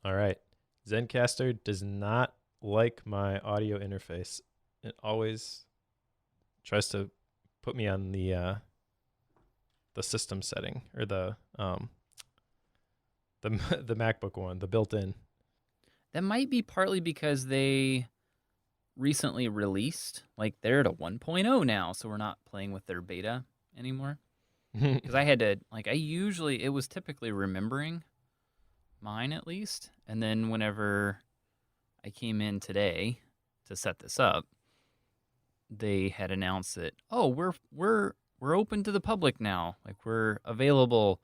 All right. Zencaster does not like my audio interface. It always tries to put me on the system setting or the the MacBook one, the built-in. That might be partly because they recently released, like they're at a 1.0 now, so we're not playing with their beta anymore. Because I had to, like, it was typically remembering mine at least. And then whenever I came in today to set this up, they had announced that, oh, we're open to the public now. Like we're available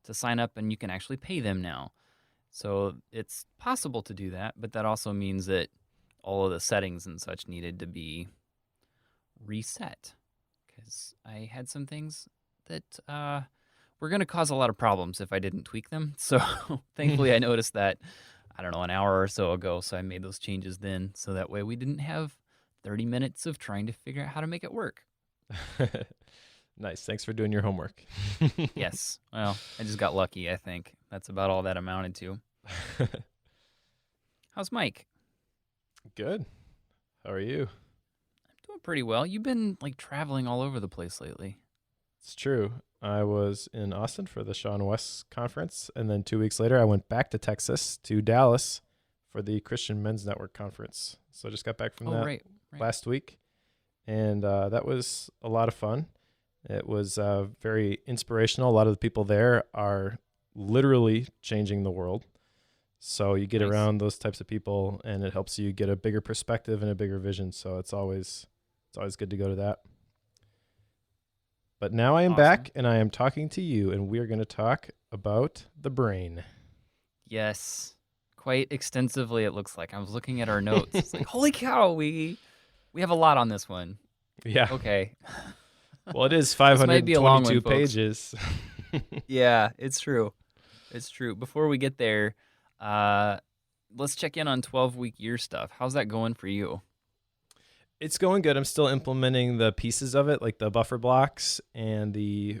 to sign up and you can actually pay them now. So it's possible to do that, but that also means that all of the settings and such needed to be reset because I had some things that were going to cause a lot of problems if I didn't tweak them. So thankfully, I noticed that, I don't know, an hour or so ago. So I made those changes then. So that way we didn't have 30 minutes of trying to figure out how to make it work. Nice. Thanks for doing your homework. Yes. Well, I just got lucky, I think. That's about all that amounted to. How's Mike? Good. How are you? Doing pretty well. You've been like traveling all over the place lately. It's true. I was in Austin for the Sean West conference, and then 2 weeks later, I went back to Texas to Dallas for the Christian Men's Network conference. So I just got back from Oh, that right. last week, and that was a lot of fun. It was very inspirational. A lot of the people there are literally changing the world. So you get Nice. around those types of people, and it helps you get a bigger perspective and a bigger vision. So it's always good to go to that. But now I am Awesome. back, and I am talking to you, and we are going to talk about the brain. Yes. Quite extensively, it looks like. I was looking at our notes. It's like, holy cow, we have a lot on this one. Yeah. Okay. Well, it is This might be a long one, 522 folks. pages. Yeah, it's true. It's true. Before we get there, uh, let's check in on 12-week year stuff. How's that going for you? It's going good. I'm still implementing the pieces of it, like the buffer blocks and the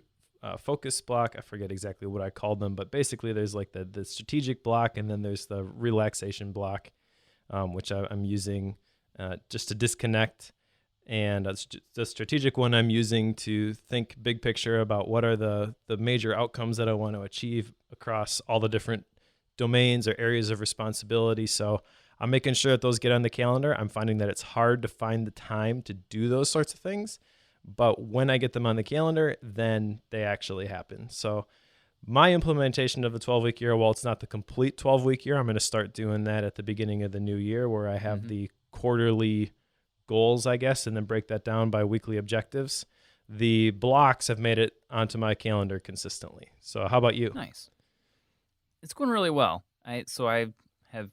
focus block. I forget exactly what I called them, but basically there's like the strategic block, and then there's the relaxation block, which I'm using just to disconnect. And the strategic one I'm using to think big picture about what are the major outcomes that I want to achieve across all the different domains or areas of responsibility. So I'm making sure that those get on the calendar. I'm finding that it's hard to find the time to do those sorts of things. But when I get them on the calendar, then they actually happen. So my implementation of the 12-week year, while it's not the complete 12-week year, I'm going to start doing that at the beginning of the new year where I have Mm-hmm. the quarterly goals, I guess, and then break that down by weekly objectives. The blocks have made it onto my calendar consistently. So how about you? Nice. It's going really well. I have,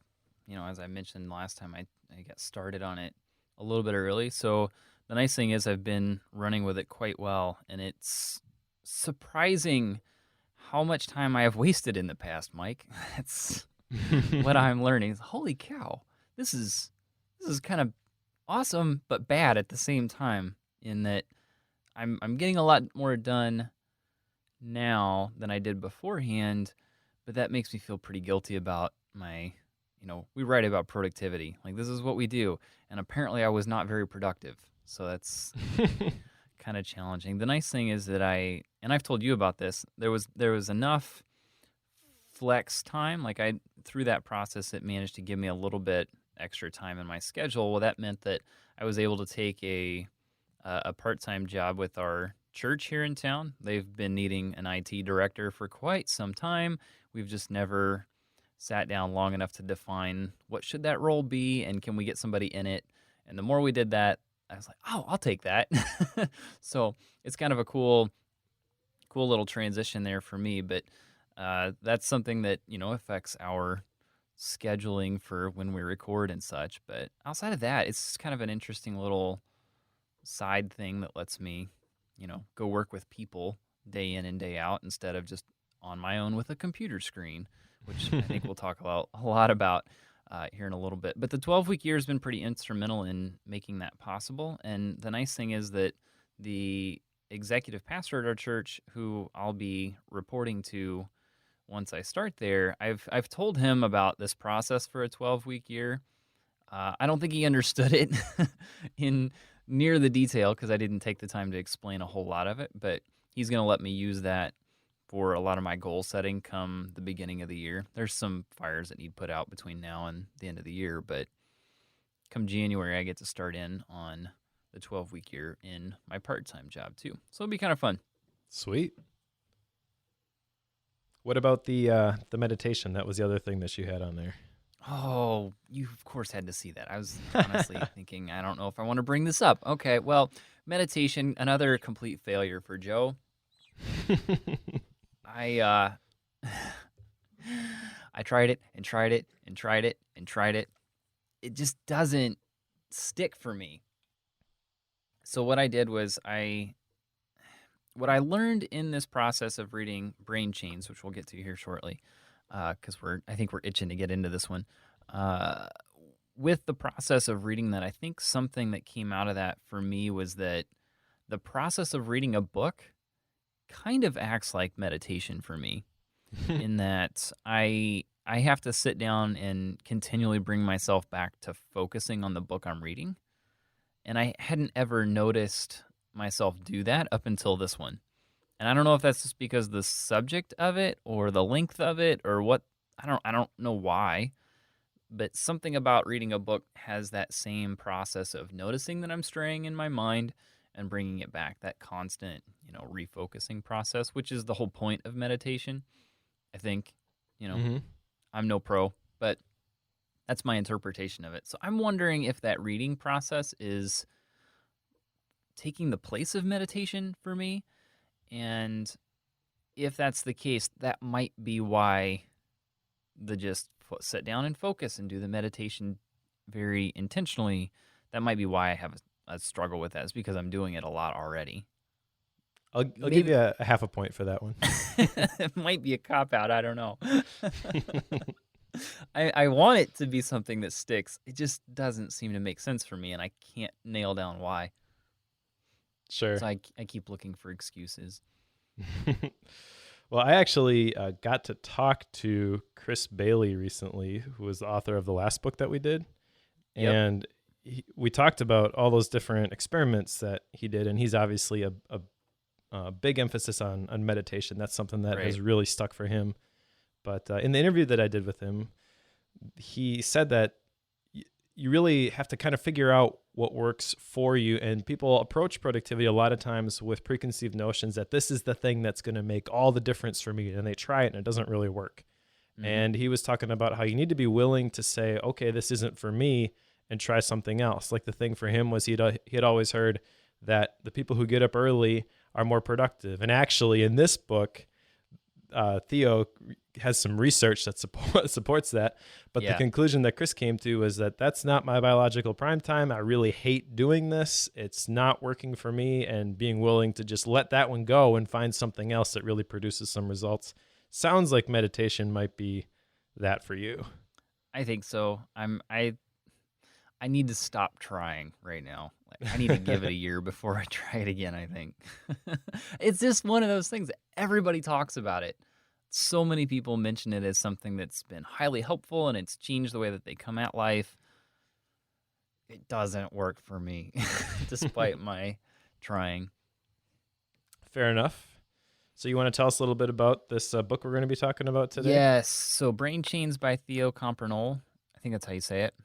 as I mentioned last time, I got started on it a little bit early. So the nice thing is I've been running with it quite well, and it's surprising how much time I have wasted in the past, Mike. That's what I'm learning. Holy cow. This is this is kind of awesome but bad at the same time in that I'm getting a lot more done now than I did beforehand, but that makes me feel pretty guilty about we write about productivity. Like this is what we do, and apparently I was not very productive. So that's kind of challenging. The nice thing is that and I've told you about this, there was enough flex time. Like I through that process it managed to give me a little bit extra time in my schedule. Well, that meant that I was able to take a part-time job with our church here in town. They've been needing an IT director for quite some time. We've just never sat down long enough to define what should that role be and can we get somebody in it. And the more we did that, I was like, oh, I'll take that. So it's kind of a cool little transition there for me. But that's something that affects our scheduling for when we record and such. But outside of that, it's kind of an interesting little side thing that lets me, go work with people day in and day out instead of just on my own with a computer screen, which I think we'll talk a lot about here in a little bit. But the 12-week year has been pretty instrumental in making that possible. And the nice thing is that the executive pastor at our church, who I'll be reporting to once I start there, I've told him about this process for a 12-week year. I don't think he understood it in near the detail because I didn't take the time to explain a whole lot of it, but he's going to let me use that for a lot of my goal setting come the beginning of the year. There's some fires that need put out between now and the end of the year, but come January, I get to start in on the 12-week year in my part-time job too. So it'll be kind of fun. Sweet. What about the meditation? That was the other thing that you had on there. Oh, you of course had to see that. I was honestly thinking, I don't know if I want to bring this up. Okay, well, meditation, another complete failure for Joe. I I tried it and tried it and tried it and tried it. It just doesn't stick for me. So what I did was what I learned in this process of reading BrainChains, which we'll get to here shortly, because I think we're itching to get into this one. With the process of reading that, I think something that came out of that for me was that the process of reading a book kind of acts like meditation for me, in that I have to sit down and continually bring myself back to focusing on the book I'm reading. And I hadn't ever noticed myself do that up until this one. And I don't know if that's just because the subject of it or the length of it or what. I don't know why, but something about reading a book has that same process of noticing that I'm straying in my mind and bringing it back, that constant, refocusing process, which is the whole point of meditation. I think, I'm no pro, but that's my interpretation of it. So I'm wondering if that reading process is taking the place of meditation for me. And if that's the case, that might be why the just sit down and focus and do the meditation very intentionally, that might be why I have a struggle with that. It's because I'm doing it a lot already. I'll give you a half a point for that one. It might be a cop-out. I don't know. I want it to be something that sticks. It just doesn't seem to make sense for me, and I can't nail down why. Sure. So I keep looking for excuses. Well, I actually got to talk to Chris Bailey recently, who was the author of the last book that we did. Yep. And we talked about all those different experiments that he did, and he's obviously a big emphasis on meditation. That's something that has really stuck for him. But in the interview that I did with him, he said that you really have to kind of figure out what works for you. And people approach productivity a lot of times with preconceived notions that this is the thing that's going to make all the difference for me. And they try it and it doesn't really work. Mm-hmm. And he was talking about how you need to be willing to say, okay, this isn't for me, and try something else. Like the thing for him was he had always heard that the people who get up early are more productive. And actually in this book, Theo has some research that supports that. But the conclusion that Chris came to was that that's not my biological prime time. I really hate doing this. It's not working for me, and being willing to just let that one go and find something else that really produces some results. Sounds like meditation might be that for you. I think so. I need to stop trying right now. I need to give it a year before I try it again, I think. It's just one of those things. Everybody talks about it. So many people mention it as something that's been highly helpful, and it's changed the way that they come at life. It doesn't work for me, despite my trying. Fair enough. So you want to tell us a little bit about this book we're going to be talking about today? Yes. So BrainChains by Theo Compernolle. I think that's how you say it.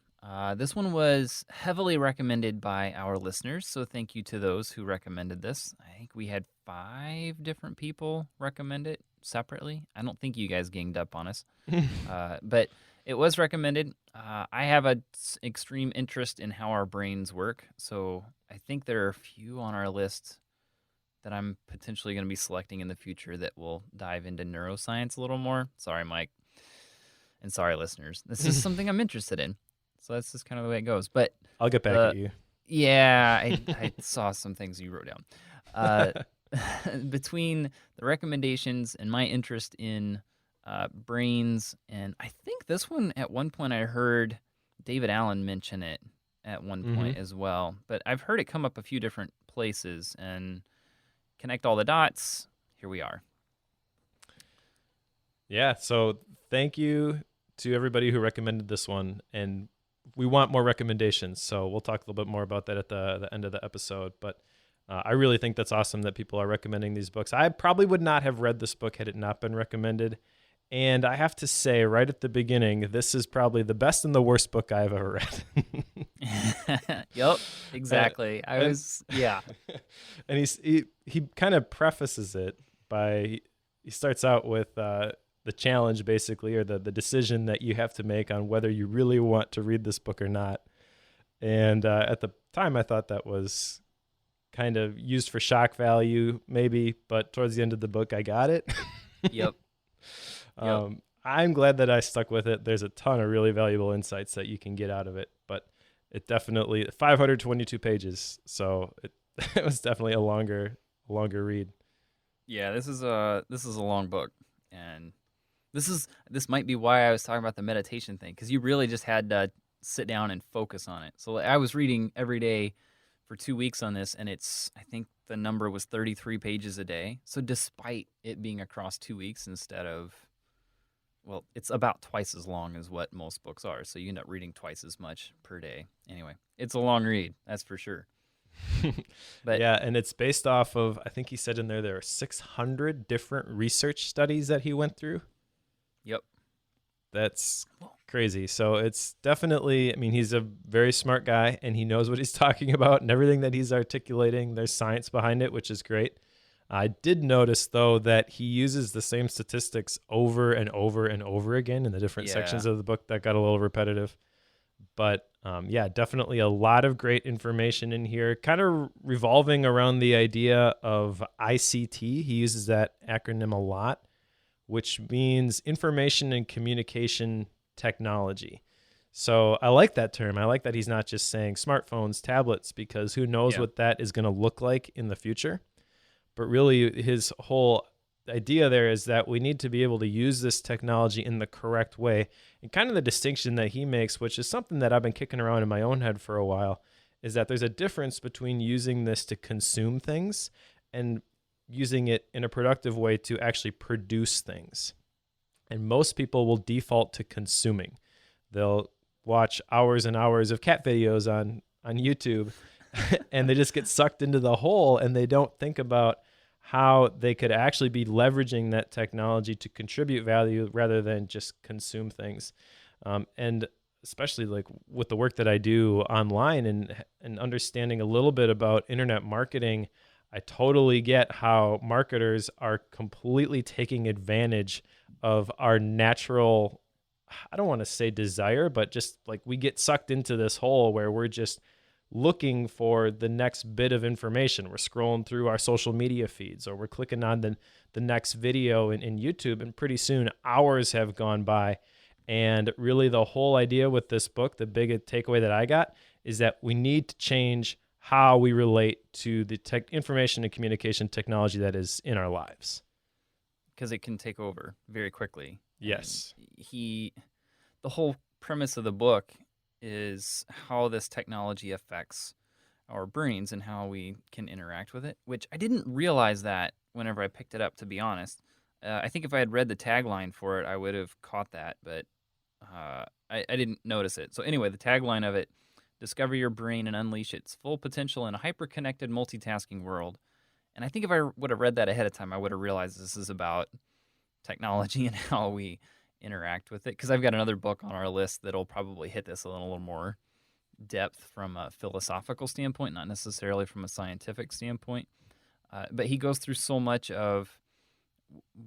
This one was heavily recommended by our listeners, so thank you to those who recommended this. I think we had 5 different people recommend it separately. I don't think you guys ganged up on us, but it was recommended. I have an extreme interest in how our brains work, so I think there are a few on our list that I'm potentially going to be selecting in the future that will dive into neuroscience a little more. Sorry, Mike, and sorry, listeners. This is something I'm interested in. So that's just kind of the way it goes. But I'll get back at you. Yeah, I saw some things you wrote down. Between the recommendations and my interest in brains, and I think this one at one point I heard David Allen mention it at one point as well. But I've heard it come up a few different places, and connect all the dots. Here we are. Yeah. So thank you to everybody who recommended this one. And we want more recommendations. So we'll talk a little bit more about that at the end of the episode. But I really think that's awesome that people are recommending these books. I probably would not have read this book had it not been recommended. And I have to say, right at the beginning, this is probably the best and the worst book I've ever read. Yep, exactly. Yeah. And he kind of prefaces it by he starts out with the challenge basically, or the decision that you have to make on whether you really want to read this book or not. And at the time, I thought that was kind of used for shock value, maybe, but towards the end of the book, I got it. Yep. I'm glad that I stuck with it. There's a ton of really valuable insights that you can get out of it, but it definitely 522 pages, so it was definitely a longer read. Yeah, this is a long book, and this might be why I was talking about the meditation thing, because you really just had to sit down and focus on it. So I was reading every day for 2 weeks on this, and I think the number was 33 pages a day. So despite it being across 2 weeks instead of, well, it's about twice as long as what most books are. So you end up reading twice as much per day. Anyway, it's a long read, that's for sure. But yeah, and it's based off of, I think he said in there are 600 different research studies that he went through. Yep. That's crazy. So it's definitely, I mean, he's a very smart guy and he knows what he's talking about, and everything that he's articulating, there's science behind it, which is great. I did notice, though, that he uses the same statistics over and over and over again in the different sections of the book. That got a little repetitive. But yeah, definitely a lot of great information in here, kind of revolving around the idea of ICT. He uses that acronym a lot, which means information and communication technology. So I like that term. I like that he's not just saying smartphones, tablets, because who knows what that is going to look like in the future. But really, his whole idea there is that we need to be able to use this technology in the correct way. And kind of the distinction that he makes, which is something that I've been kicking around in my own head for a while, is that there's a difference between using this to consume things and using it in a productive way to actually produce things. And most people will default to consuming. They'll watch hours and hours of cat videos on YouTube and they just get sucked into the hole, and they don't think about how they could actually be leveraging that technology to contribute value rather than just consume things. And especially like with the work that I do online and understanding a little bit about internet marketing, I totally get how marketers are completely taking advantage of our natural, I don't want to say desire, but just like we get sucked into this hole where we're just looking for the next bit of information. We're scrolling through our social media feeds, or we're clicking on the next video in YouTube, and pretty soon hours have gone by. And really the whole idea with this book, the big takeaway that I got, is that we need to change how we relate to the information and communication technology that is in our lives. Because it can take over very quickly. Yes. The whole premise of the book is how this technology affects our brains and how we can interact with it, which I didn't realize that whenever I picked it up, to be honest. I think if I had read the tagline for it, I would have caught that, but I didn't notice it. So anyway, the tagline of it: discover your brain and unleash its full potential in a hyper-connected, multitasking world. And I think if I would have read that ahead of time, I would have realized this is about technology and how we interact with it, because I've got another book on our list that'll probably hit this a little more depth from a philosophical standpoint, not necessarily from a scientific standpoint. But he goes through so much of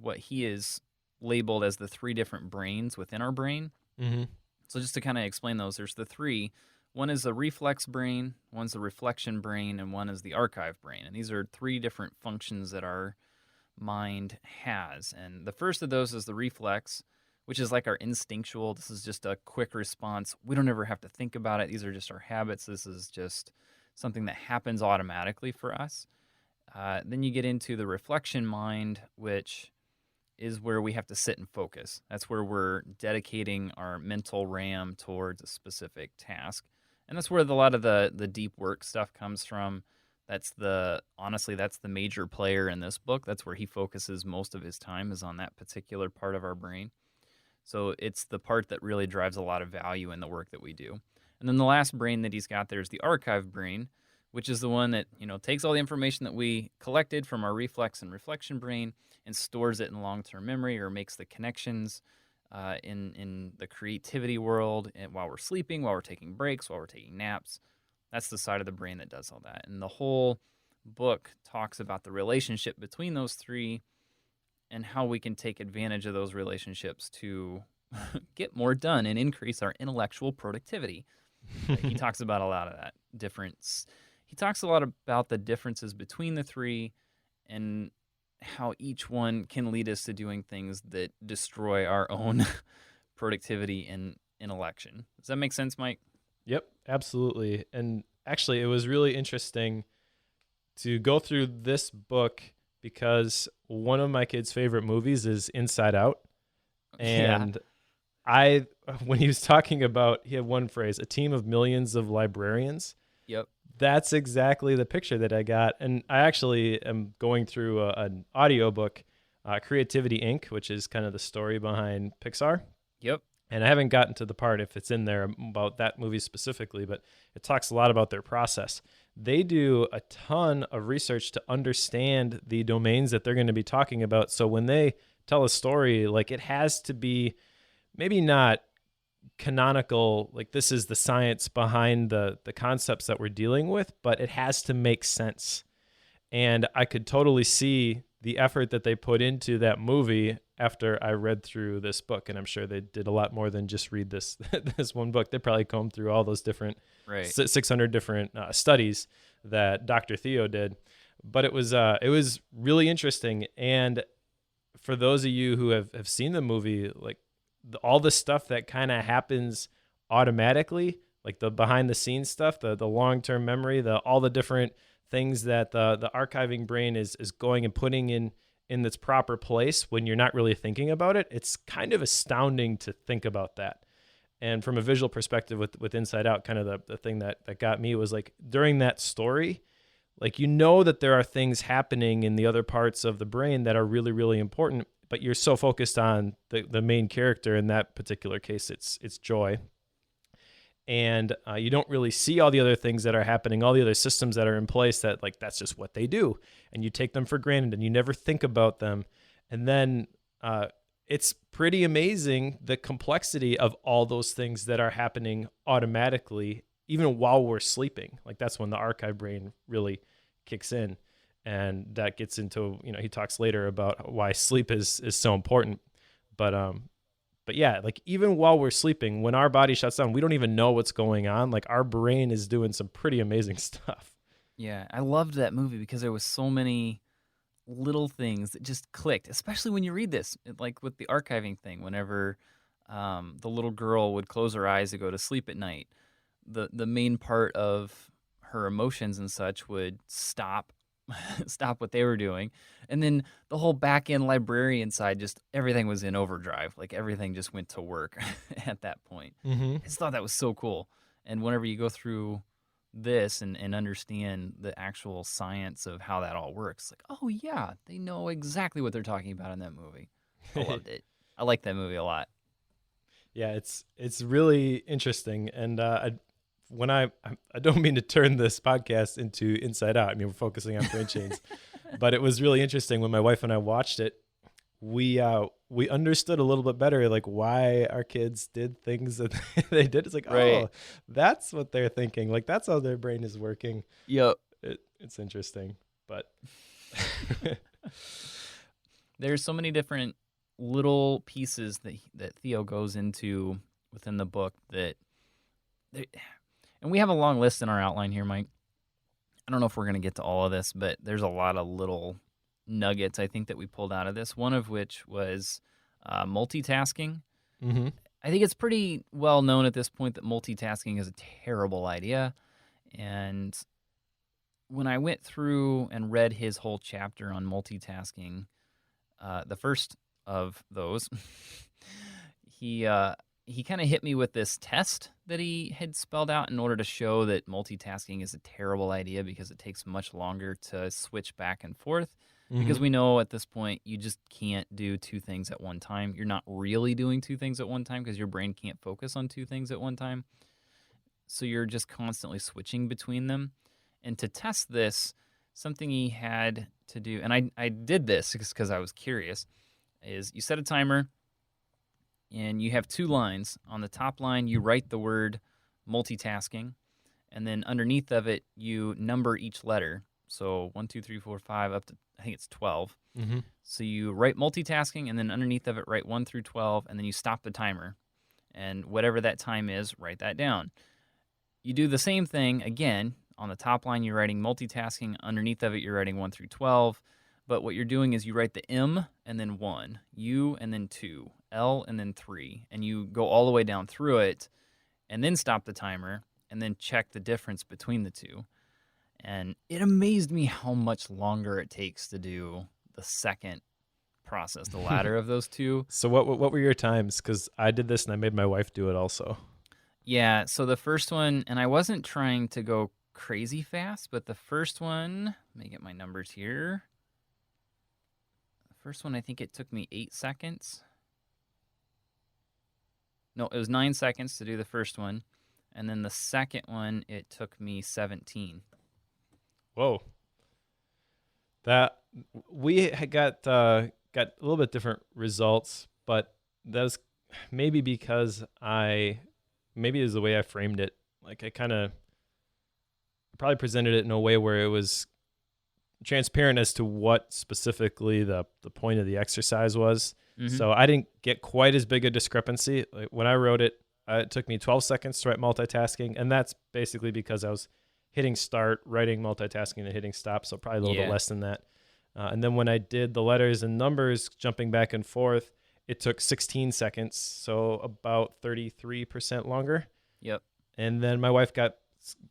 what he is labeled as the 3 different brains within our brain. Mm-hmm. So just to kind of explain those, there's the 3. One is the reflex brain, one's the reflection brain, and one is the archive brain. And these are 3 different functions that our mind has. And the first of those is the reflex, which is like our instinctual. This is just a quick response. We don't ever have to think about it. These are just our habits. This is just something that happens automatically for us. Then you get into the reflection mind, which is where we have to sit and focus. That's where we're dedicating our mental RAM towards a specific task. And that's where a lot of the deep work stuff comes from. Honestly, that's the major player in this book. That's where he focuses most of his time, is on that particular part of our brain. So it's the part that really drives a lot of value in the work that we do. And then the last brain that he's got there is the archive brain, which is the one that, takes all the information that we collected from our reflex and reflection brain and stores it in long-term memory, or makes the connections in the creativity world, and while we're sleeping, while we're taking breaks, while we're taking naps. That's the side of the brain that does all that. And the whole book talks about the relationship between those three and how we can take advantage of those relationships to get more done and increase our intellectual productivity. He talks about a lot of that difference. He talks a lot about the differences between the three and how each one can lead us to doing things that destroy our own productivity and intellection. Does that make sense, Mike? Yep, absolutely. And actually, it was really interesting to go through this book because one of my kids' favorite movies is Inside Out. And when he was talking about, he had one phrase, a team of millions of librarians. Yep. That's exactly the picture that I got. And I actually am going through an audiobook, Creativity Inc., which is kind of the story behind Pixar. Yep. And I haven't gotten to the part, if it's in there, about that movie specifically, but it talks a lot about their process. They do a ton of research to understand the domains that they're going to be talking about. So when they tell a story, like, it has to be maybe not canonical, like this is the science behind the concepts that we're dealing with, but it has to make sense. And I could totally see the effort that they put into that movie after I read through this book. And I'm sure they did a lot more than just read this this one book. They probably combed through all those different 600 different studies that Dr. Theo did. But it was really interesting. And for those of you who have seen the movie, like all the stuff that kind of happens automatically, like the behind the scenes stuff, the long-term memory, all the different things that the archiving brain is going and putting in its proper place when you're not really thinking about it. It's kind of astounding to think about that. And from a visual perspective with Inside Out, kind of the thing that got me was like during that story, like, that there are things happening in the other parts of the brain that are really, really important, but you're so focused on the main character. In that particular case, it's Joy. And you don't really see all the other things that are happening, all the other systems that are in place that, like, that's just what they do. And you take them for granted and you never think about them. And then it's pretty amazing the complexity of all those things that are happening automatically, even while we're sleeping. Like, that's when the archive brain really kicks in. And that gets into, he talks later about why sleep is so important. But yeah, like even while we're sleeping, when our body shuts down, we don't even know what's going on. Like our brain is doing some pretty amazing stuff. Yeah, I loved that movie because there was so many little things that just clicked, especially when you read this, like with the archiving thing, whenever the little girl would close her eyes to go to sleep at night, the main part of her emotions and such would stop what they were doing. And then the whole back-end librarian side, just everything was in overdrive. Like everything just went to work at that point. Mm-hmm. I just thought that was so cool. And whenever you go through this and understand the actual science of how that all works, like, oh yeah, they know exactly what they're talking about in that movie. I loved it. I like that movie a lot. Yeah, it's really interesting. And I don't mean to turn this podcast into Inside Out. I mean, we're focusing on BrainChains, but it was really interesting when my wife and I watched it. We understood a little bit better, like why our kids did things that they did. It's like, right. Oh, that's what they're thinking. Like that's how their brain is working. Yep. It's interesting, but there's so many different little pieces that Theo goes into within the book and we have a long list in our outline here, Mike. I don't know if we're going to get to all of this, but there's a lot of little nuggets, I think, that we pulled out of this, one of which was multitasking. Mm-hmm. I think it's pretty well known at this point that multitasking is a terrible idea. And when I went through and read his whole chapter on multitasking, the first of those, he he kind of hit me with this test that he had spelled out in order to show that multitasking is a terrible idea because it takes much longer to switch back and forth. Because Mm-hmm. we know at this point you just can't do two things at one time. You're not really doing two things at one time because your brain can't focus on two things at one time. So you're just constantly switching between them. And to test this, something he had to do, and I did this because I was curious, is you set a timer and you have two lines. On the top line, you write the word multitasking, and then underneath of it, you number each letter. So 1, 2, 3, 4, 5, up to, I think it's 12. Mm-hmm. So you write multitasking, and then underneath of it, write 1 through 12, and then you stop the timer. And whatever that time is, write that down. You do the same thing again. On the top line, you're writing multitasking. Underneath of it, you're writing 1 through 12. But what you're doing is you write the M and then 1, U and then 2, L and then 3. And you go all the way down through it and then stop the timer and then check the difference between the two. And it amazed me how much longer it takes to do the second process, the latter of those two. So what were your times? Because I did this and I made my wife do it also. Yeah, so the first one, and I wasn't trying to go crazy fast, but the first one, let me get my numbers here. The first one, I think it took me 8 seconds. No, it was 9 seconds to do the first one. And then the second one, it took me 17. Whoa. That we had got a little bit different results, but that was maybe because maybe it was the way I framed it. Like I kind of probably presented it in a way where it was transparent as to what specifically the point of the exercise was. Mm-hmm. So I didn't get quite as big a discrepancy. Like when I wrote it, it took me 12 seconds to write multitasking, and that's basically because I was hitting start, writing multitasking, and hitting stop, so probably a little bit less than that. And then when I did the letters and numbers, jumping back and forth, it took 16 seconds, so about 33% longer. Yep. And then my wife got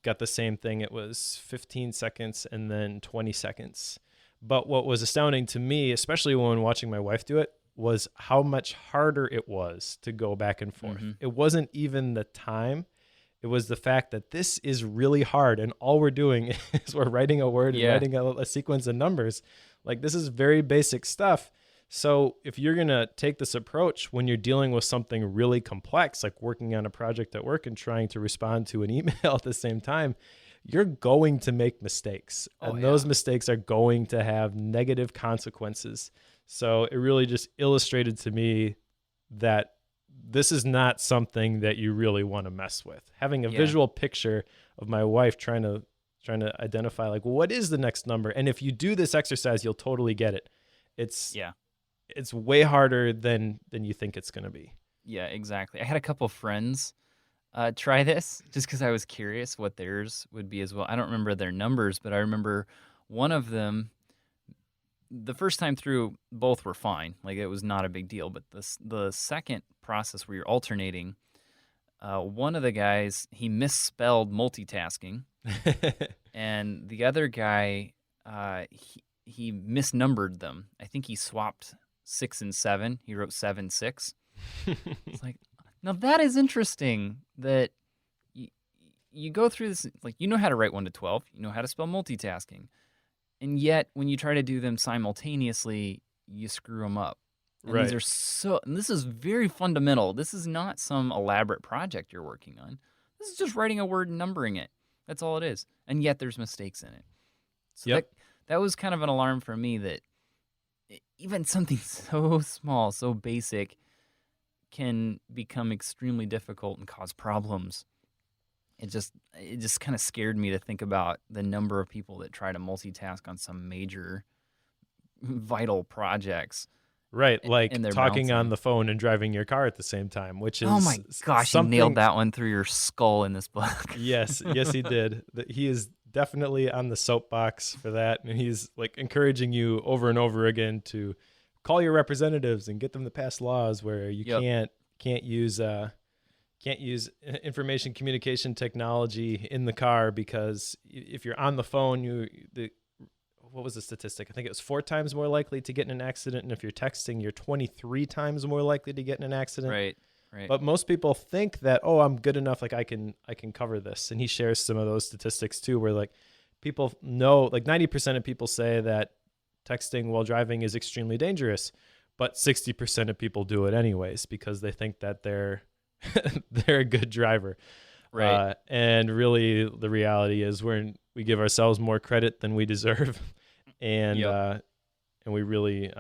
the same thing. It was 15 seconds and then 20 seconds. But what was astounding to me, especially when watching my wife do it, was how much harder it was to go back and forth. Mm-hmm. It wasn't even the time. It was the fact that this is really hard, and all we're doing is we're writing a word and writing a sequence of numbers. Like, this is very basic stuff. So if you're going to take this approach when you're dealing with something really complex, like working on a project at work and trying to respond to an email at the same time, you're going to make mistakes. Those mistakes are going to have negative consequences. So it really just illustrated to me that this is not something that you really want to mess with. Having a visual picture of my wife trying to identify, like, what is the next number? And if you do this exercise, you'll totally get it. It's way harder than you think it's going to be. Yeah, exactly. I had a couple friends try this just because I was curious what theirs would be as well. I don't remember their numbers, but I remember one of them, the first time through, both were fine. Like, it was not a big deal. But the second process where you're alternating, one of the guys, he misspelled multitasking. And the other guy, he misnumbered them. I think he swapped 6 and 7. He wrote 7, 6. It's like, now that is interesting that you go through this, like, you know how to write 1 to 12, you know how to spell multitasking, and yet when you try to do them simultaneously, you screw them up. And right. And this is very fundamental. This is not some elaborate project you're working on. This is just writing a word and numbering it. That's all it is. And yet there's mistakes in it. So that was kind of an alarm for me that even something so small, so basic, can become extremely difficult and cause problems. It just kind of scared me to think about the number of people that try to multitask on some major vital projects. Right, like talking bouncing on the phone and driving your car at the same time, which is oh my gosh, you nailed that one through your skull in this book. yes, he did. He is definitely on the soapbox for that, and he's like encouraging you over and over again to call your representatives and get them to pass laws where you can't use information communication technology in the car, because if you're on the phone, what was the statistic? I think it was 4 times more likely to get in an accident, and if you're texting, you're 23 times more likely to get in an accident. Right. Right. But most people think that, oh, I'm good enough, like I can cover this. And he shares some of those statistics too, where like people know, like 90% of people say that texting while driving is extremely dangerous, but 60% of people do it anyways because they think that they're they're a good driver. Right. And really, the reality is we give ourselves more credit than we deserve, and Yep. and we really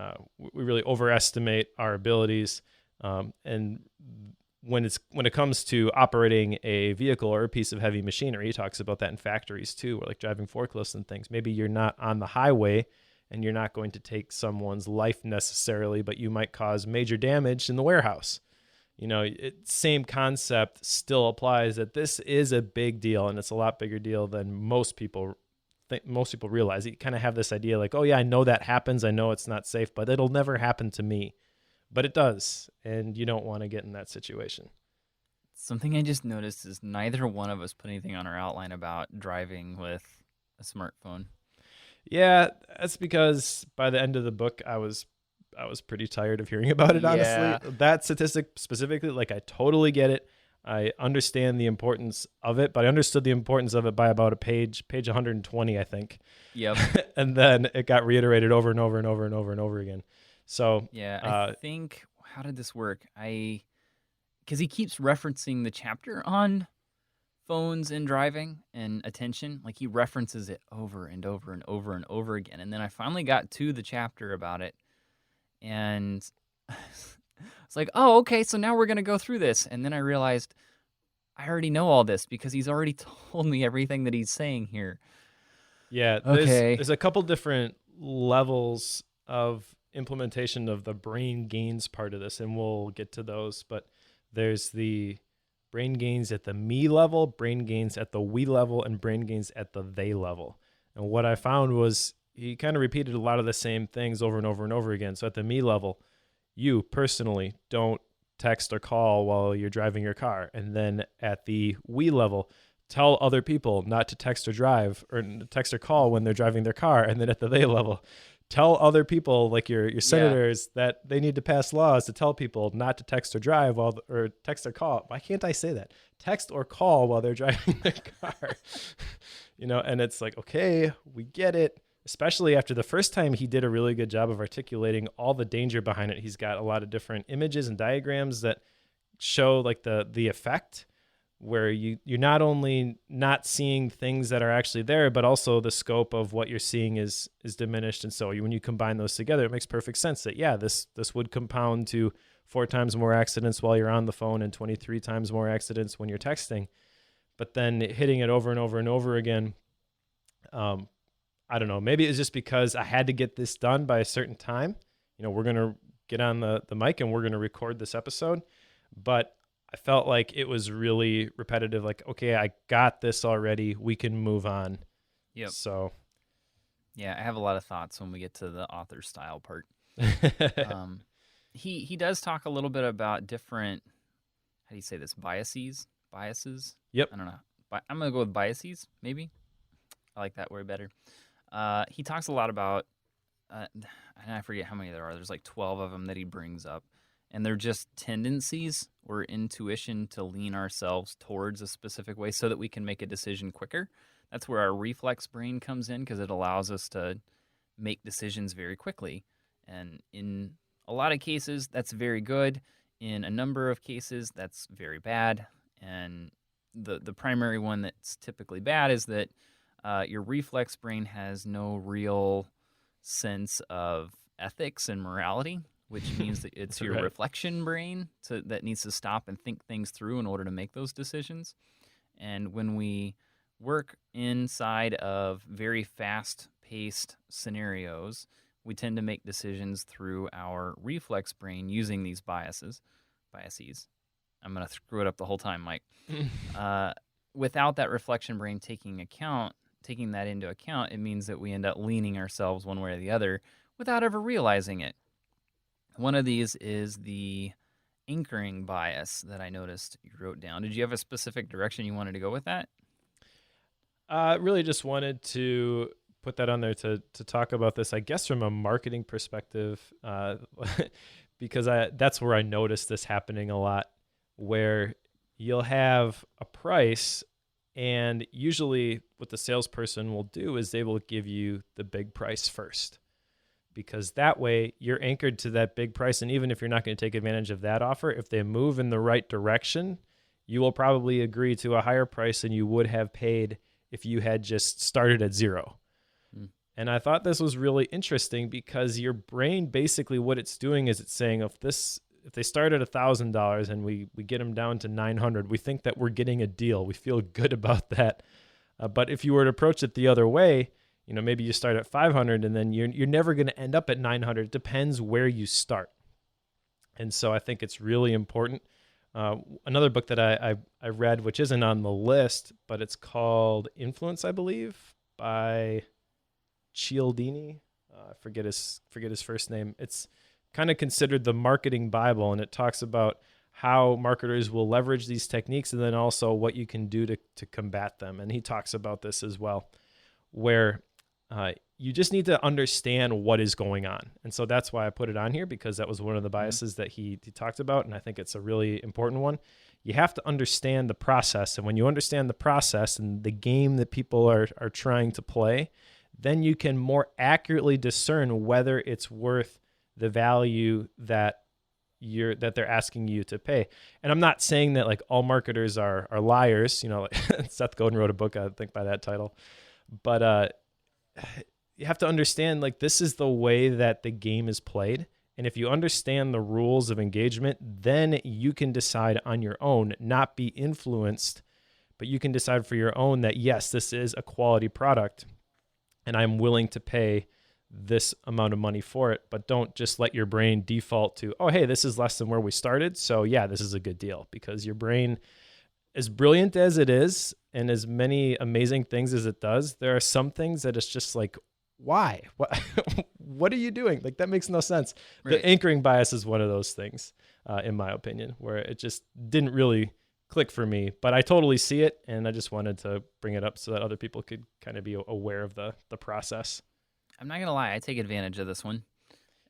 overestimate our abilities. And when it comes to operating a vehicle or a piece of heavy machinery, he talks about that in factories too, or like driving forklifts and things. Maybe you're not on the highway and you're not going to take someone's life necessarily, but you might cause major damage in the warehouse. Same concept still applies, that this is a big deal, and it's a lot bigger deal than most people realize. You kind of have this idea like, oh yeah, I know that happens. I know it's not safe, but it'll never happen to me. But it does, and you don't want to get in that situation. Something I just noticed is neither one of us put anything on our outline about driving with a smartphone. Yeah, that's because by the end of the book, I was pretty tired of hearing about it, honestly. Yeah. That statistic specifically, like I totally get it. I understand the importance of it, but I understood the importance of it by about page 120, I think. Yep. And then it got reiterated over and over and over and over and over again. So Yeah, I think, how did this work? Because he keeps referencing the chapter on phones and driving and attention. Like he references it over and over and over and over again. And then I finally got to the chapter about it. And it's like, oh, okay, so now we're going to go through this. And then I realized I already know all this because he's already told me everything that he's saying here. Yeah, Okay. there's a couple different levels of implementation of the brain gains part of this, and we'll get to those. But there's the brain gains at the me level, brain gains at the we level, and brain gains at the they level. And what I found was he kind of repeated a lot of the same things over and over and over again. So at the me level, you personally don't text or call while you're driving your car. And then at the we level, tell other people not to text or drive or text or call when they're driving their car. And then at the they level, tell other people, like your senators, that they need to pass laws to tell people not to text or drive or text or call. Why can't I say that? Text or call while they're driving their car. And it's like, okay, we get it. Especially after the first time, he did a really good job of articulating all the danger behind it. He's got a lot of different images and diagrams that show like the effect, where you're not only not seeing things that are actually there, but also the scope of what you're seeing is diminished. And so when you combine those together, it makes perfect sense that, yeah, this would compound to 4 times more accidents while you're on the phone and 23 times more accidents when you're texting. But then hitting it over and over and over again, I don't know, maybe it's just because I had to get this done by a certain time. We're going to get on the mic and we're going to record this episode. But I felt like it was really repetitive. Like, okay, I got this already. We can move on. Yep. So, yeah, I have a lot of thoughts when we get to the author style part. He does talk a little bit about different, how do you say this, biases? Yep. I don't know. I'm going to go with biases, maybe. I like that word better. He talks a lot about, and I forget how many there are. There's like 12 of them that he brings up. And they're just tendencies or intuition to lean ourselves towards a specific way so that we can make a decision quicker. That's where our reflex brain comes in, because it allows us to make decisions very quickly. And in a lot of cases, that's very good. In a number of cases, that's very bad. And the primary one that's typically bad is that your reflex brain has no real sense of ethics and morality, which means that it's your Right. reflection brain that needs to stop and think things through in order to make those decisions. And when we work inside of very fast-paced scenarios, we tend to make decisions through our reflex brain using these biases. I'm going to screw it up the whole time, Mike. Without that reflection brain taking that into account, it means that we end up leaning ourselves one way or the other without ever realizing it. One of these is the anchoring bias that I noticed you wrote down. Did you have a specific direction you wanted to go with that? Really just wanted to put that on there to talk about this, I guess, from a marketing perspective, because that's where I noticed this happening a lot. where you'll have a price, and usually what the salesperson will do is they will give you the big price first, because that way you're anchored to that big price. And even if you're not going to take advantage of that offer, if they move in the right direction, you will probably agree to a higher price than you would have paid if you had just started at zero. And I thought this was really interesting, because your brain, basically what it's doing is it's saying, if they start at $1,000 and we get them down to 900, we think that we're getting a deal. We feel good about that. But if you were to approach it the other way, maybe you start at 500 and then you're never going to end up at 900. It depends where you start. And so I think it's really important. Another book that I read, which isn't on the list, but it's called Influence, I believe, by Cialdini. I forget his first name. It's kind of considered the marketing Bible, and it talks about how marketers will leverage these techniques, and then also what you can do to combat them. And he talks about this as well, where you just need to understand what is going on. And so that's why I put it on here, because that was one of the biases that he talked about, and I think it's a really important one. You have to understand the process, and when you understand the process and the game that people are trying to play, then you can more accurately discern whether it's worth the value that they're asking you to pay. And I'm not saying that like all marketers are liars, like Seth Godin wrote a book, I think, by that title. But you have to understand, like, this is the way that the game is played. And if you understand the rules of engagement, then you can decide on your own, not be influenced, but you can decide for your own that, yes, this is a quality product, and I'm willing to pay this amount of money for it. But don't just let your brain default to, oh, hey, this is less than where we started, so yeah, this is a good deal. Because your brain, as brilliant as it is and as many amazing things as it does, there are some things that it's just like, why? What are you doing? Like, that makes no sense. Right. The anchoring bias is one of those things, in my opinion, where it just didn't really click for me, but I totally see it, and I just wanted to bring it up so that other people could kind of be aware of the process. I'm not gonna lie, I take advantage of this one.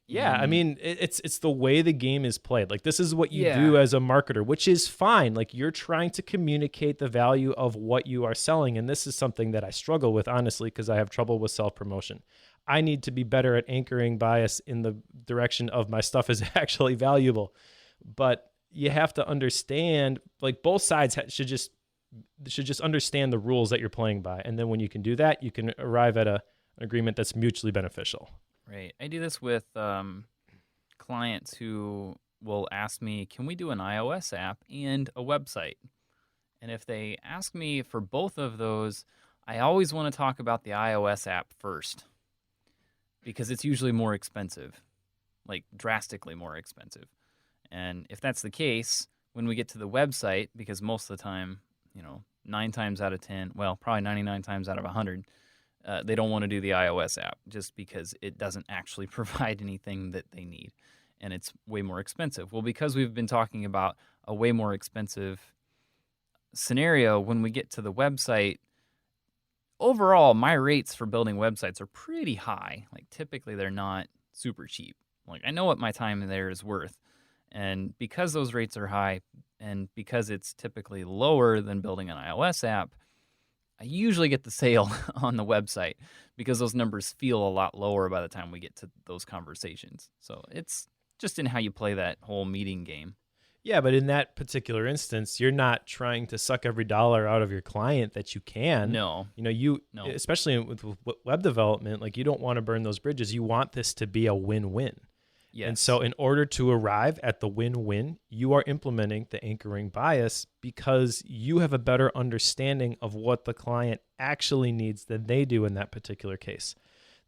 Yeah, I mean, it's the way the game is played. Like, this is what you do as a marketer, which is fine. Like, you're trying to communicate the value of what you are selling, and this is something that I struggle with, honestly, because I have trouble with self-promotion. I need to be better at anchoring bias in the direction of my stuff is actually valuable. But you have to understand, like, both sides should just understand the rules that you're playing by. And then when you can do that, you can arrive at an agreement that's mutually beneficial. Right. I do this with clients who will ask me, can we do an iOS app and a website? And if they ask me for both of those, I always want to talk about the iOS app first, because it's usually more expensive, like drastically more expensive. And if that's the case, when we get to the website, because most of the time, 9 times out of 10, well, probably 99 times out of 100, they don't want to do the iOS app just because it doesn't actually provide anything that they need, and it's way more expensive. Well, because we've been talking about a way more expensive scenario, when we get to the website, overall, my rates for building websites are pretty high. Like, typically, they're not super cheap. Like, I know what my time there is worth. And because those rates are high, and because it's typically lower than building an iOS app, I usually get the sale on the website, because those numbers feel a lot lower by the time we get to those conversations. So it's just in how you play that whole meeting game. Yeah, but in that particular instance, you're not trying to suck every dollar out of your client that you can. No. No. Especially with web development, like, you don't want to burn those bridges. You want this to be a win-win. Yes. And so in order to arrive at the win-win, you are implementing the anchoring bias, because you have a better understanding of what the client actually needs than they do in that particular case.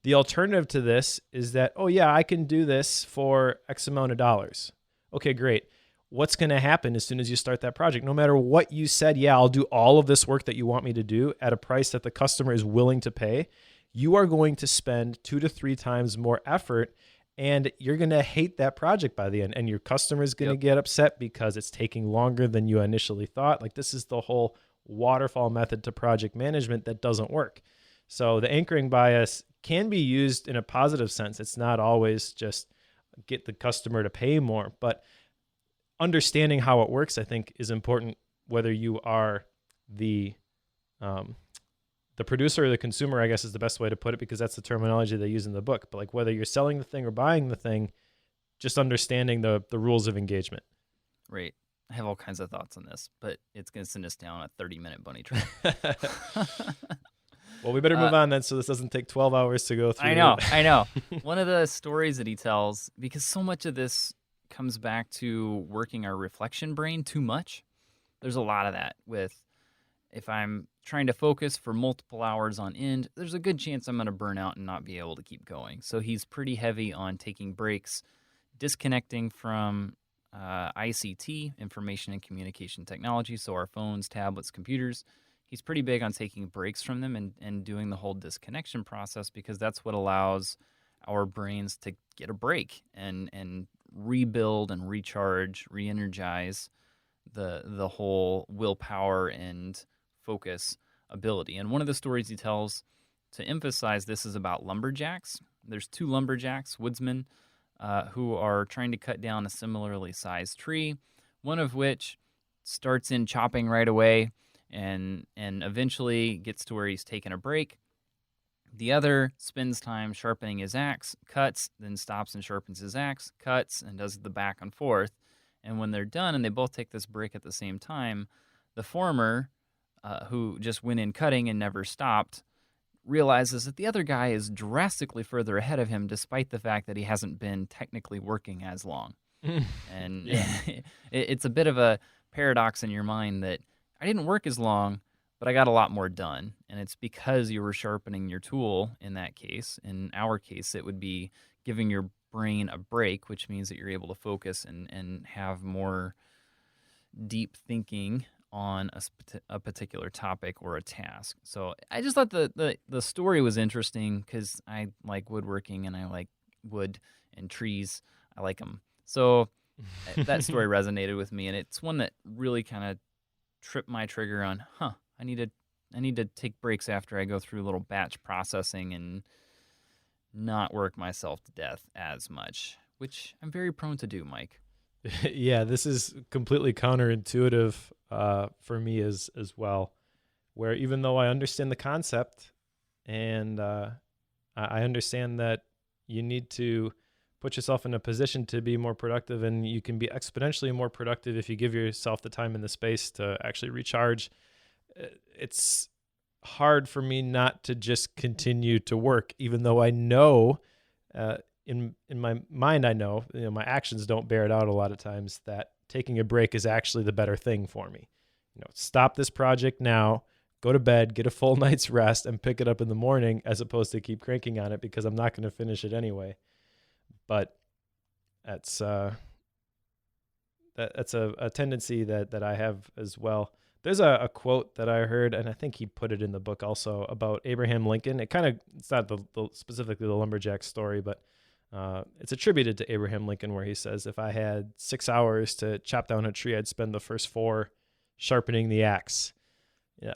The alternative to this is that, oh yeah, I can do this for X amount of dollars. Okay, great. What's going to happen as soon as you start that project? No matter what you said, yeah, I'll do all of this work that you want me to do at a price that the customer is willing to pay, you are going to spend 2 to 3 times more effort, and you're going to hate that project by the end, and your customer is going to get upset because it's taking longer than you initially thought. Like, this is the whole waterfall method to project management that doesn't work. So the anchoring bias can be used in a positive sense. It's not always just get the customer to pay more, but understanding how it works, I think, is important, whether you are the producer or the consumer, I guess is the best way to put it, because that's the terminology they use in the book. But like whether you're selling the thing or buying the thing, just understanding the rules of engagement. Right. I have all kinds of thoughts on this, but it's going to send us down a 30-minute bunny trail. Well, we better move on then, so this doesn't take 12 hours to go through. I know. One of the stories that he tells, because so much of this comes back to working our reflection brain too much. There's a lot of that with, if I'm trying to focus for multiple hours on end, there's a good chance I'm going to burn out and not be able to keep going. So he's pretty heavy on taking breaks, disconnecting from ICT, information and communication technology, so our phones, tablets, computers. He's pretty big on taking breaks from them and doing the whole disconnection process, because that's what allows our brains to get a break and rebuild and recharge, re-energize the whole willpower and focus ability. And one of the stories he tells to emphasize this is about lumberjacks. There's two lumberjacks, woodsmen, who are trying to cut down a similarly sized tree, one of which starts in chopping right away and eventually gets to where he's taking a break. The other spends time sharpening his axe, cuts, then stops and sharpens his axe, cuts, and does the back and forth. And when they're done and they both take this break at the same time, the former, who just went in cutting and never stopped, realizes that the other guy is drastically further ahead of him, despite the fact that he hasn't been technically working as long. And it's a bit of a paradox in your mind that I didn't work as long, but I got a lot more done. And it's because you were sharpening your tool in that case. In our case, it would be giving your brain a break, which means that you're able to focus and have more deep thinking on a particular topic or a task. So I just thought the story was interesting because I like woodworking and I like wood and trees. I like them. So that story resonated with me, and it's one that really kind of tripped my trigger on, I need to take breaks after I go through a little batch processing and not work myself to death as much, which I'm very prone to do, Mike. Yeah, this is completely counterintuitive for me as well, where even though I understand the concept and I understand that you need to put yourself in a position to be more productive, and you can be exponentially more productive if you give yourself the time and the space to actually recharge. It's hard for me not to just continue to work, even though I know in my mind, I know, my actions don't bear it out a lot of times, that taking a break is actually the better thing for me. Stop this project now, go to bed, get a full night's rest, and pick it up in the morning, as opposed to keep cranking on it because I'm not going to finish it anyway. But that's a tendency that I have as well. There's a quote that I heard, and I think he put it in the book also, about Abraham Lincoln. It's not specifically the lumberjack story, but it's attributed to Abraham Lincoln, where he says, if I had 6 hours to chop down a tree, I'd spend the first 4 sharpening the axe.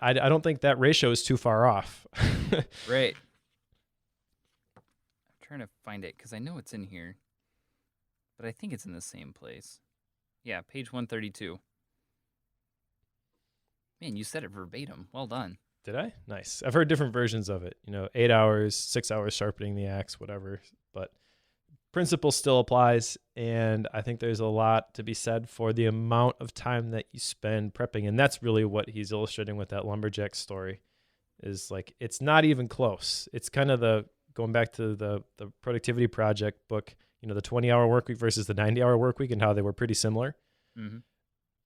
I don't think that ratio is too far off. Right. I'm trying to find it because I know it's in here, but I think it's in the same place. Yeah, page 132. Man, you said it verbatim. Well done. Did I? Nice. I've heard different versions of it. 8 hours, 6 hours sharpening the axe, whatever. But principle still applies, and I think there's a lot to be said for the amount of time that you spend prepping. And that's really what he's illustrating with that lumberjack story, is like, it's not even close. It's kind of going back to the productivity project book, the 20-hour work week versus the 90-hour work week, and how they were pretty similar. Mm-hmm.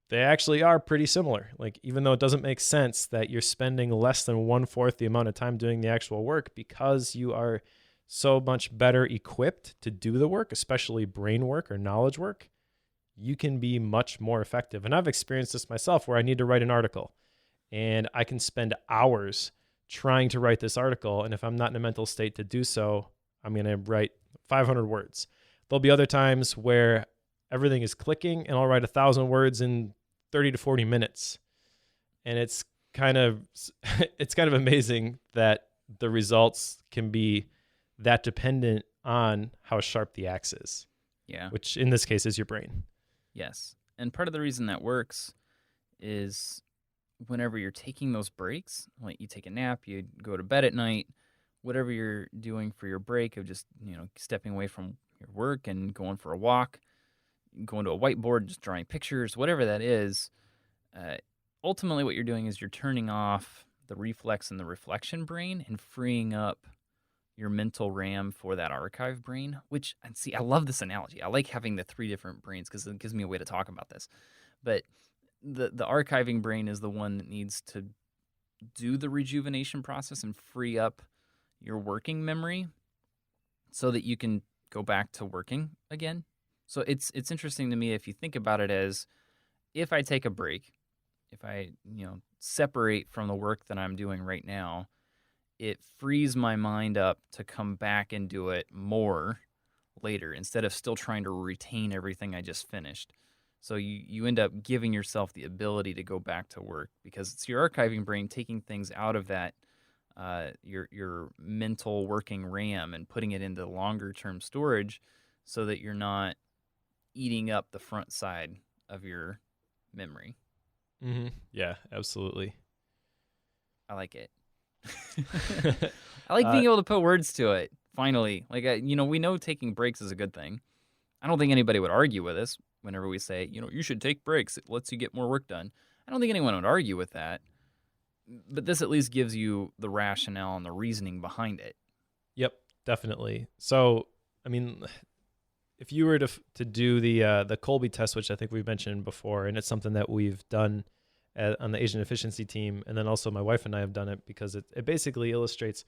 They actually are pretty similar. Like, even though it doesn't make sense that you're spending less than 1/4 the amount of time doing the actual work, because you are so much better equipped to do the work, especially brain work or knowledge work, you can be much more effective. And I've experienced this myself, where I need to write an article and I can spend hours trying to write this article. And if I'm not in a mental state to do so, I'm going to write 500 words. There'll be other times where everything is clicking and I'll write 1,000 words in 30 to 40 minutes. And it's kind of amazing that the results can be that dependent on how sharp the axe is. Yeah. Which in this case is your brain. Yes. And part of the reason that works is whenever you're taking those breaks, like you take a nap, you go to bed at night, whatever you're doing for your break of just, stepping away from your work and going for a walk, going to a whiteboard, just drawing pictures, whatever that is, uh, ultimately what you're doing is you're turning off the reflex and the reflection brain and freeing up your mental RAM for that archive brain, which, and see, I love this analogy. I like having the three different brains because it gives me a way to talk about this. But the archiving brain is the one that needs to do the rejuvenation process and free up your working memory so that you can go back to working again. So it's interesting to me if you think about it as, if I take a break, if I, separate from the work that I'm doing right now, it frees my mind up to come back and do it more later instead of still trying to retain everything I just finished. So you end up giving yourself the ability to go back to work because it's your archiving brain taking things out of that your mental working RAM and putting it into longer term storage so that you're not eating up the front side of your memory. Mm-hmm. Yeah, absolutely. I like it. I like being able to put words to it. Finally, like we know taking breaks is a good thing. I don't think anybody would argue with us whenever we say, you should take breaks. It lets you get more work done. I don't think anyone would argue with that. But this at least gives you the rationale and the reasoning behind it. Yep, definitely. So, I mean, if you were to do the Kolbe test, which I think we've mentioned before, and it's something that we've done on the Asian efficiency team, and then also my wife and I have done it because it basically illustrates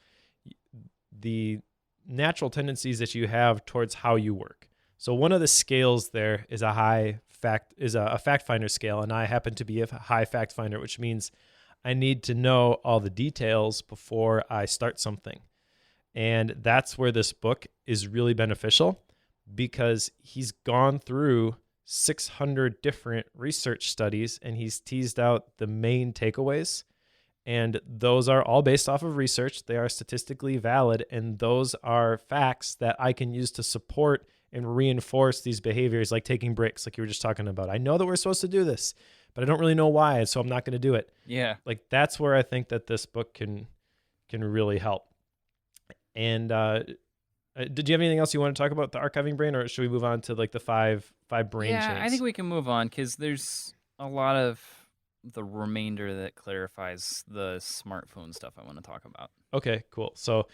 the natural tendencies that you have towards how you work. So one of the scales there is a fact finder scale, and I happen to be a high fact finder, which means I need to know all the details before I start something. And that's where this book is really beneficial because he's gone through 600 different research studies and he's teased out the main takeaways. And those are all based off of research. They are statistically valid. And those are facts that I can use to support and reinforce these behaviors, like taking breaks, like you were just talking about. I know that we're supposed to do this, but I don't really know why, so I'm not going to do it. Yeah. Like that's where I think that this book can really help. And did you have anything else you want to talk about the archiving brain, or should we move on to like the five brain chains? Yeah, I think we can move on because there's a lot of the remainder that clarifies the smartphone stuff I want to talk about. Okay, cool. So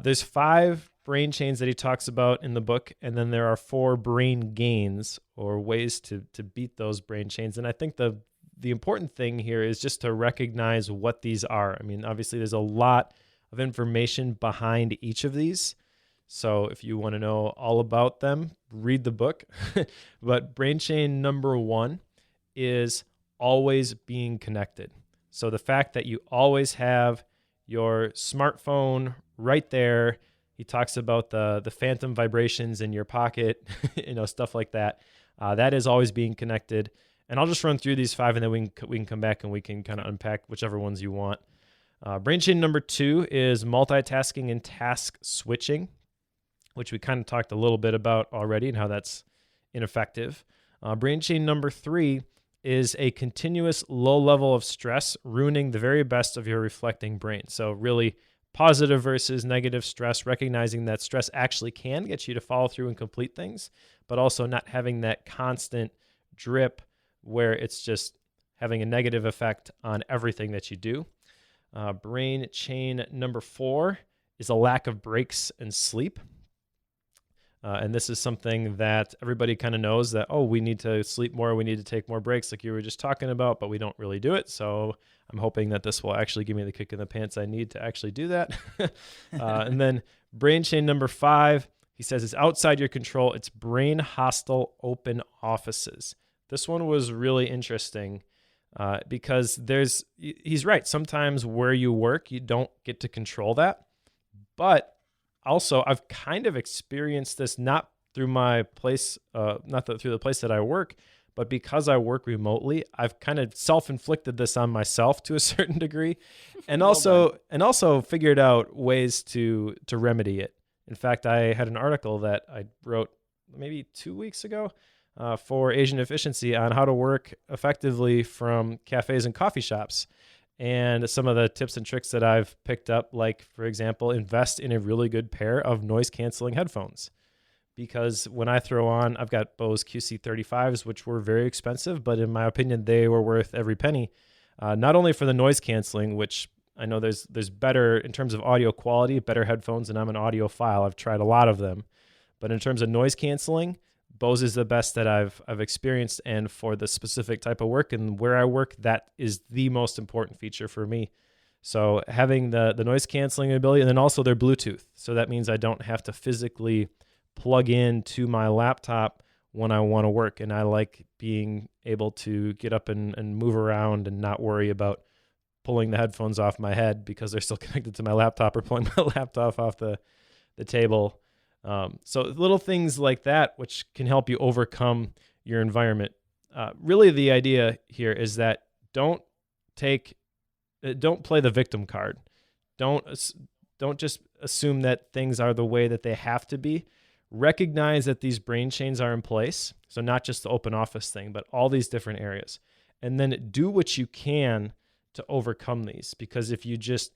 there's 5 brain chains that he talks about in the book, and then there are 4 brain gains or ways to beat those brain chains. And I think the important thing here is just to recognize what these are. I mean, obviously there's a lot of information behind each of these. So if you want to know all about them, read the book. But brain chain number 1 is always being connected. So the fact that you always have your smartphone right there. He talks about the phantom vibrations in your pocket, stuff like that. That is always being connected. And I'll just run through these 5, and then we can come back and we can kind of unpack whichever ones you want. Brain chain number 2 is multitasking and task switching, which we kind of talked a little bit about already and how that's ineffective. Brain chain number 3 is a continuous low level of stress ruining the very best of your reflecting brain. So really positive versus negative stress, recognizing that stress actually can get you to follow through and complete things, but also not having that constant drip where it's just having a negative effect on everything that you do. Brain chain number 4 is a lack of breaks and sleep. And this is something that everybody kind of knows that, we need to sleep more, we need to take more breaks like you were just talking about, but we don't really do it. So I'm hoping that this will actually give me the kick in the pants I need to actually do that. And then brain chain number 5, he says it's outside your control. It's brain hostile open offices. This one was really interesting because he's right. Sometimes where you work, you don't get to control that. But also, I've kind of experienced this not through my place, through the place that I work, but because I work remotely, I've kind of self-inflicted this on myself to a certain degree, and also figured out ways to remedy it. In fact, I had an article that I wrote maybe 2 weeks ago for Asian Efficiency on how to work effectively from cafes and coffee shops. And some of the tips and tricks that I've picked up, like, for example, invest in a really good pair of noise canceling headphones. Because when I throw on, I've got Bose QC35s, which were very expensive, but in my opinion, they were worth every penny. Not only for the noise canceling, which I know there's better in terms of audio quality, better headphones, and I'm an audiophile. I've tried a lot of them. But in terms of noise canceling, Bose is the best that I've experienced, and for the specific type of work and where I work, that is the most important feature for me. So having the noise canceling ability, and then also their Bluetooth. So that means I don't have to physically plug into my laptop when I want to work. And I like being able to get up and move around and not worry about pulling the headphones off my head because they're still connected to my laptop, or pulling my laptop off the table. So little things like that, which can help you overcome your environment. Really the idea here is that don't play the victim card. Don't just assume that things are the way that they have to be. Recognize that these brain chains are in place. So not just the open office thing, but all these different areas. And then do what you can to overcome these. Because if you just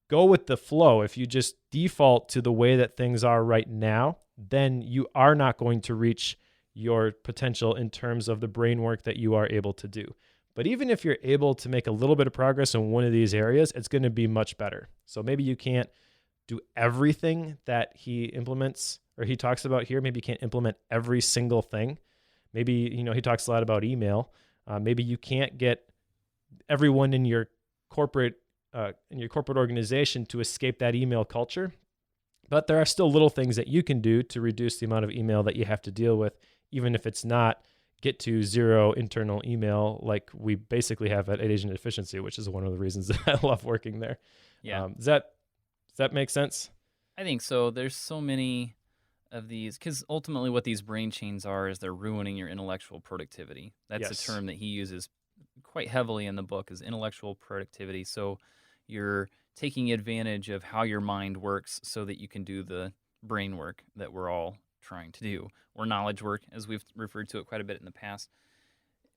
go with the flow, if you just default to the way that things are right now, then you are not going to reach your potential in terms of the brain work that you are able to do. But even if you're able to make a little bit of progress in one of these areas, it's going to be much better. So maybe you can't do everything that he implements or he talks about here. Maybe you can't implement every single thing. Maybe, he talks a lot about email. Maybe you can't get everyone in your corporate organization to escape that email culture. But there are still little things that you can do to reduce the amount of email that you have to deal with, even if it's not get to zero internal email like we basically have at Asian Efficiency, which is one of the reasons that I love working there. Yeah. Does that make sense? I think so. There's so many of these, because ultimately what these brain chains are is they're ruining your intellectual productivity. That's Yes. a term that he uses quite heavily in the book, is intellectual productivity. So you're taking advantage of how your mind works so that you can do the brain work that we're all trying to do, or knowledge work, as we've referred to it quite a bit in the past.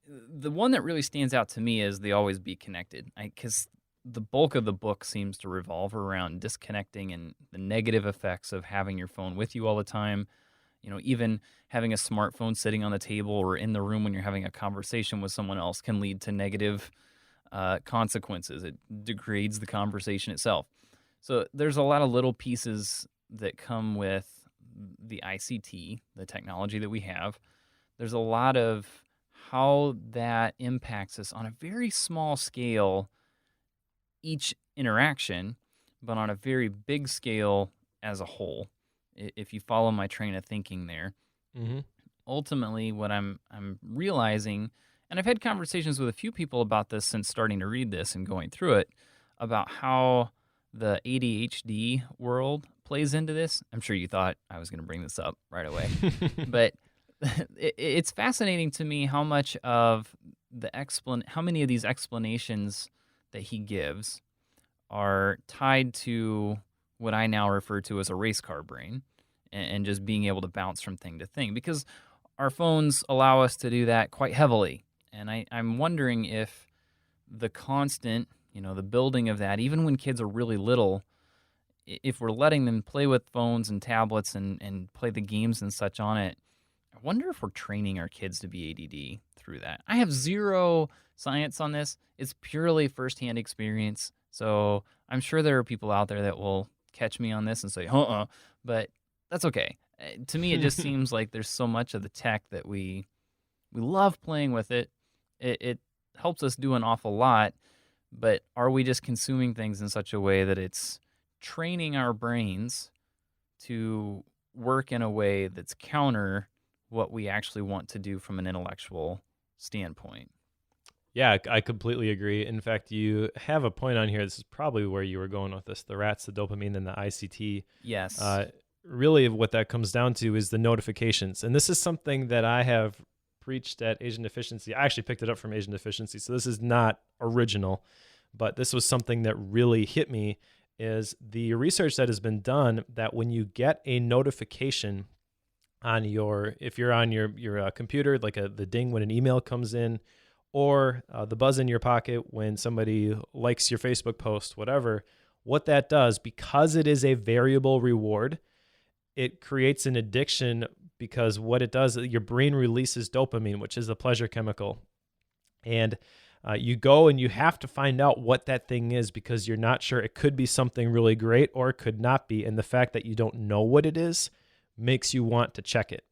The one that really stands out to me is the always be connected, because the bulk of the book seems to revolve around disconnecting and the negative effects of having your phone with you all the time. Even having a smartphone sitting on the table or in the room when you're having a conversation with someone else can lead to negative consequences. It degrades the conversation itself. So there's a lot of little pieces that come with the ICT, the technology that we have. There's a lot of how that impacts us on a very small scale, each interaction, but on a very big scale as a whole. If you follow my train of thinking there, ultimately what I'm realizing, and I've had conversations with a few people about this since starting to read this and going through it, about how the ADHD world plays into this. I'm sure you thought I was going to bring this up right away, but it's fascinating to me how much of how many of these explanations that he gives are tied to what I now refer to as a race car brain, and just being able to bounce from thing to thing, because our phones allow us to do that quite heavily. And I'm wondering if the constant, the building of that, even when kids are really little, if we're letting them play with phones and tablets and play the games and such on it, I wonder if we're training our kids to be ADD through that. I have zero science on this. It's purely firsthand experience. So I'm sure there are people out there that will catch me on this and say, but that's okay. To me, it just seems like there's so much of the tech that we love playing with it. It helps us do an awful lot, but are we just consuming things in such a way that it's training our brains to work in a way that's counter what we actually want to do from an intellectual standpoint? Yeah, I completely agree. In fact, you have a point on here. This is probably where you were going with this, the rats, the dopamine, and the ICT. Yes. Really what that comes down to is the notifications. And this is something that I have preached at Asian Efficiency. I actually picked it up from Asian Efficiency, so this is not original, but this was something that really hit me, is the research that has been done that when you get a notification on if you're on your computer, like the ding when an email comes in, or the buzz in your pocket when somebody likes your Facebook post, whatever. What that does, because it is a variable reward, it creates an addiction, because what it does, your brain releases dopamine, which is the pleasure chemical. And you go and you have to find out what that thing is, because you're not sure. It could be something really great or it could not be. And the fact that you don't know what it is makes you want to check it.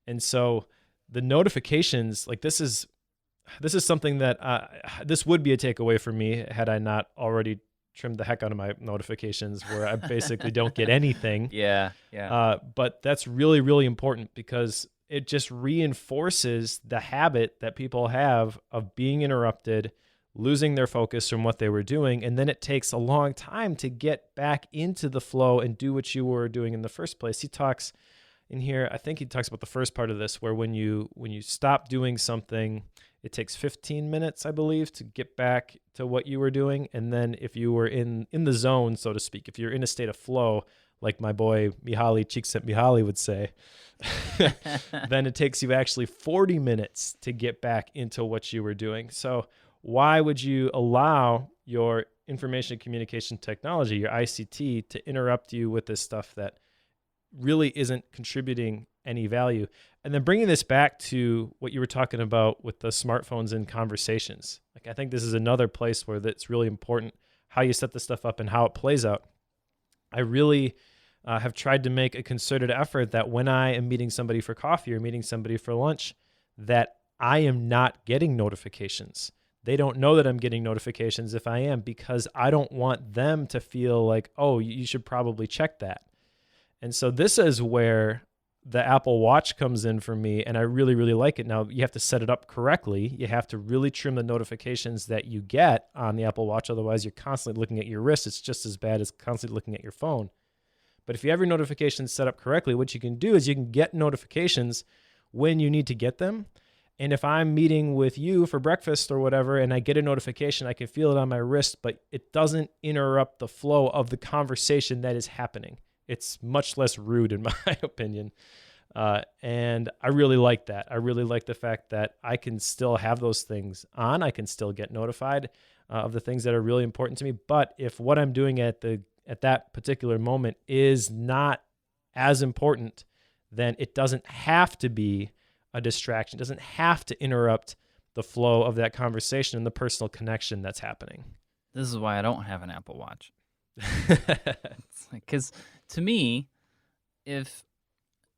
And so the notifications, like this is something that this would be a takeaway for me had I not already trimmed the heck out of my notifications, where I basically don't get anything. Yeah. But that's really, really important, because it just reinforces the habit that people have of being interrupted, losing their focus from what they were doing. And then it takes a long time to get back into the flow and do what you were doing in the first place. He talks in here, I think he talks about the first part of this, where when you stop doing something, it takes 15 minutes, I believe, to get back to what you were doing. And then if you were in the zone, so to speak, if you're in a state of flow, like my boy Mihaly Csikszentmihalyi would say, then it takes you actually 40 minutes to get back into what you were doing. So why would you allow your information communication technology, your ICT, to interrupt you with this stuff that really isn't contributing any value? And then bringing this back to what you were talking about with the smartphones and conversations. Like, I think this is another place where that's really important, how you set this stuff up and how it plays out. I really have tried to make a concerted effort that when I am meeting somebody for coffee or meeting somebody for lunch, that I am not getting notifications. They don't know that I'm getting notifications if I am, because I don't want them to feel like, oh, you should probably check that. And so this is where the Apple Watch comes in for me, and I really, really like it. Now, you have to set it up correctly. You have to really trim the notifications that you get on the Apple Watch. Otherwise, you're constantly looking at your wrist. It's just as bad as constantly looking at your phone. But if you have your notifications set up correctly, what you can do is you can get notifications when you need to get them. And if I'm meeting with you for breakfast or whatever, and I get a notification, I can feel it on my wrist, but it doesn't interrupt the flow of the conversation that is happening. It's much less rude, in my opinion. And I really like that. I really like the fact that I can still have those things on. I can still get notified of the things that are really important to me. But if what I'm doing at that particular moment is not as important, then it doesn't have to be a distraction. It doesn't have to interrupt the flow of that conversation and the personal connection that's happening. This is why I don't have an Apple Watch. Because to me, if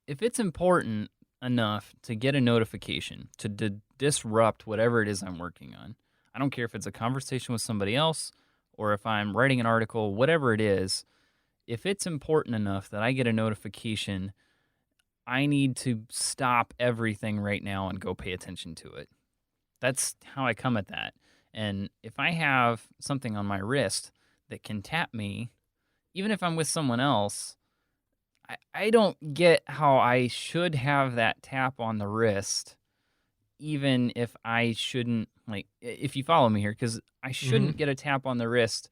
it's important enough to get a notification to disrupt whatever it is I'm working on, I don't care if it's a conversation with somebody else or if I'm writing an article, whatever it is, if it's important enough that I get a notification, I need to stop everything right now and go pay attention to it. That's how I come at that. And if I have something on my wrist that can tap me, even if I'm with someone else, I don't get how I should have that tap on the wrist, even if I shouldn't, like, if you follow me here, because I shouldn't get a tap on the wrist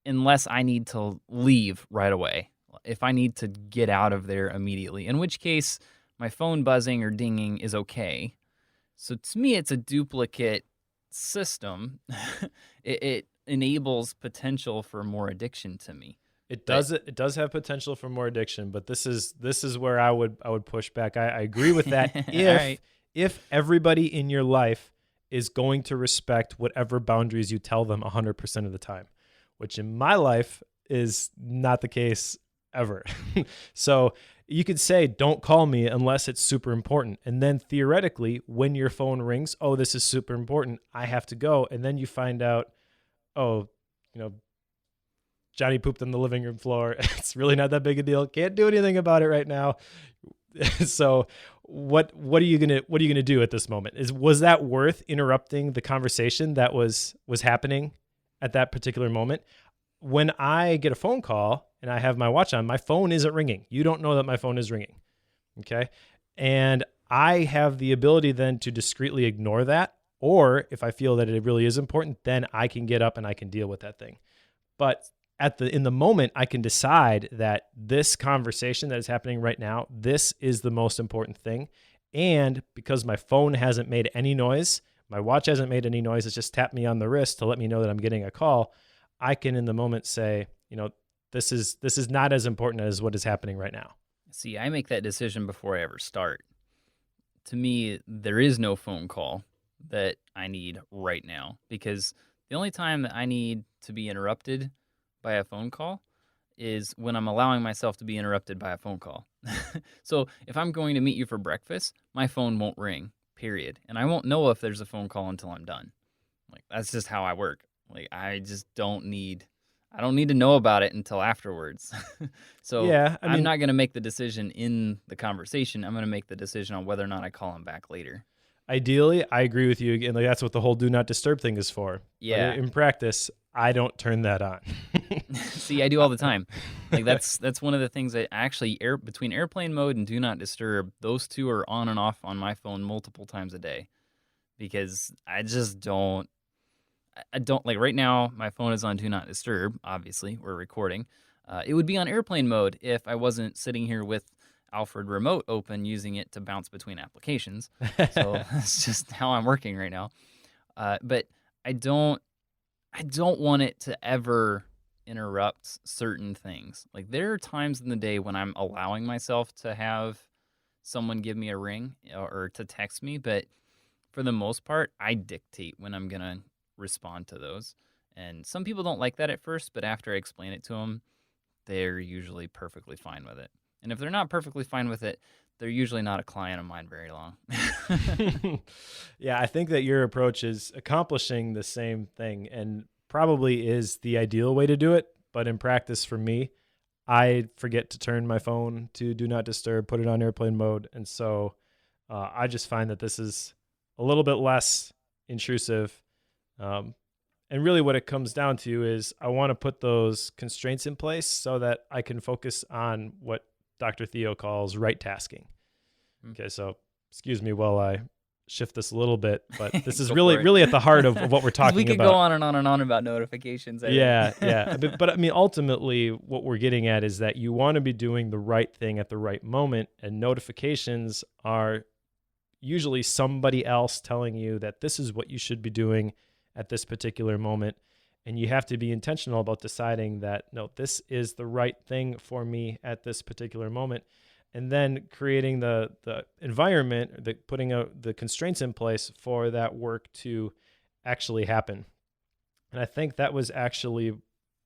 unless I need to leave right away. If I need to get out of there immediately, in which case my phone buzzing or dinging is okay. So to me, it's a duplicate system. It enables potential for more addiction to me. It does have potential for more addiction, but this is where I would push back. I agree with that if everybody in your life is going to respect whatever boundaries you tell them 100% of the time, which in my life is not the case ever. So you could say, don't call me unless it's super important. And then theoretically, when your phone rings, oh, this is super important, I have to go. And then you find out, oh, Johnny pooped on the living room floor. It's really not that big a deal. Can't do anything about it right now. So what are you gonna do at this moment? Was that worth interrupting the conversation that was happening at that particular moment? When I get a phone call and I have my watch on, my phone isn't ringing. You don't know that my phone is ringing. Okay. And I have the ability then to discreetly ignore that. Or if I feel that it really is important, then I can get up and I can deal with that thing. But in the moment, I can decide that this conversation that is happening right now, this is the most important thing. And because my phone hasn't made any noise, my watch hasn't made any noise, it's just tapped me on the wrist to let me know that I'm getting a call, I can in the moment say, this is not as important as what is happening right now. See, I make that decision before I ever start. To me, there is no phone call that I need right now, because the only time that I need to be interrupted by a phone call is when I'm allowing myself to be interrupted by a phone call. So if I'm going to meet you for breakfast, my phone won't ring, period. And I won't know if there's a phone call until I'm done. Like, that's just how I work. Like, I don't need to know about it until afterwards. So Yeah, I'm not going to make the decision in the conversation. I'm going to make the decision on whether or not I call him back later. Ideally, I agree with you again. Like, that's what the whole do not disturb thing is for. Yeah. But in practice, I don't turn that on. See, I do all the time. Like, that's one of the things that actually between airplane mode and do not disturb, those two are on and off on my phone multiple times a day, because I just don't. I don't like right now. My phone is on do not disturb. Obviously, we're recording. It would be on airplane mode if I wasn't sitting here with Alfred Remote open, using it to bounce between applications. So that's just how I'm working right now. But I don't want it to ever interrupt certain things. Like, there are times in the day when I'm allowing myself to have someone give me a ring or to text me, but for the most part, I dictate when I'm gonna respond to those. And some people don't like that at first, but after I explain it to them, they're usually perfectly fine with it. And if they're not perfectly fine with it, they're usually not a client of mine very long. Yeah, I think that your approach is accomplishing the same thing and probably is the ideal way to do it. But in practice for me, I forget to turn my phone to do not disturb, put it on airplane mode. And so I just find that this is a little bit less intrusive. And really what it comes down to is I want to put those constraints in place so that I can focus on what Dr. Theo calls right tasking. Okay, so excuse me while I shift this a little bit, but this is really at the heart of what we're talking about. We could go on and on and on about notifications. Yeah. But I mean, ultimately, what we're getting at is that you want to be doing the right thing at the right moment, and notifications are usually somebody else telling you that this is what you should be doing at this particular moment. And you have to be intentional about deciding that, no, this is the right thing for me at this particular moment. And then creating the environment, putting the constraints in place for that work to actually happen. And I think that was actually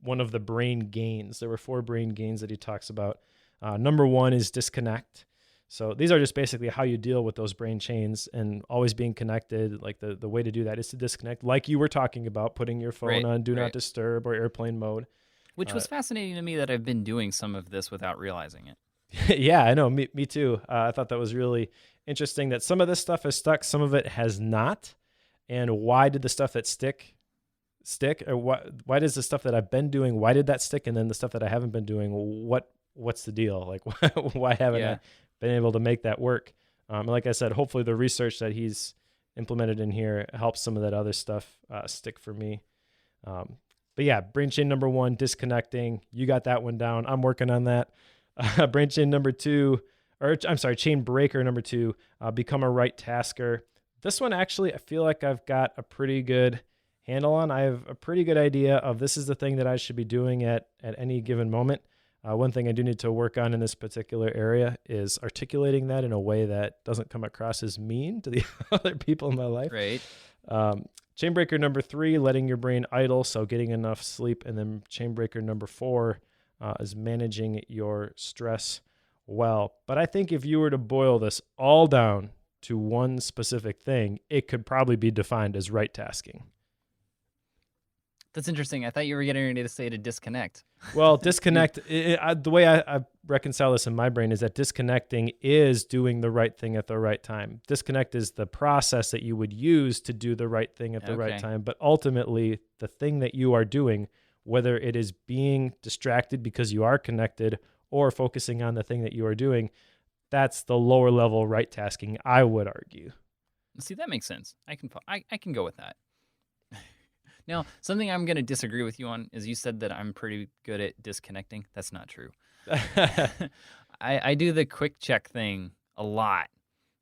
one of the brain gains. There were 4 brain gains that he talks about. Number 1 is disconnect. So these are just basically how you deal with those brain chains and always being connected. Like the way to do that is to disconnect, like you were talking about, putting your phone on do not disturb or airplane mode. Which was fascinating to me, that I've been doing some of this without realizing it. Yeah, I know. Me too. I thought that was really interesting that some of this stuff has stuck, some of it has not. And why did the stuff that stick? Or why does the stuff that I've been doing, why did that stick? And then the stuff that I haven't been doing, what's the deal? Like, why haven't I been able to make that work? And like I said, hopefully the research that he's implemented in here helps some of that other stuff stick for me. But yeah, brain chain number 1, disconnecting. You got that one down. I'm working on that. Brain chain number 2, chain breaker number 2, become a right tasker. This one, actually, I feel like I've got a pretty good handle on. I have a pretty good idea of this is the thing that I should be doing at any given moment. One thing I do need to work on in this particular area is articulating that in a way that doesn't come across as mean to the other people in my life. Right. Chain breaker number 3, letting your brain idle, so getting enough sleep. And then chain breaker number 4 is managing your stress well. But I think if you were to boil this all down to one specific thing, it could probably be defined as right tasking. That's interesting. I thought you were getting ready to say to disconnect. Well, disconnect, the way I reconcile this in my brain is that disconnecting is doing the right thing at the right time. Disconnect is the process that you would use to do the right thing at the right time. But ultimately, the thing that you are doing, whether it is being distracted because you are connected or focusing on the thing that you are doing, that's the lower level right tasking, I would argue. See, that makes sense. I can go with that. Now, something I'm going to disagree with you on is you said that I'm pretty good at disconnecting. That's not true. I do the quick check thing a lot.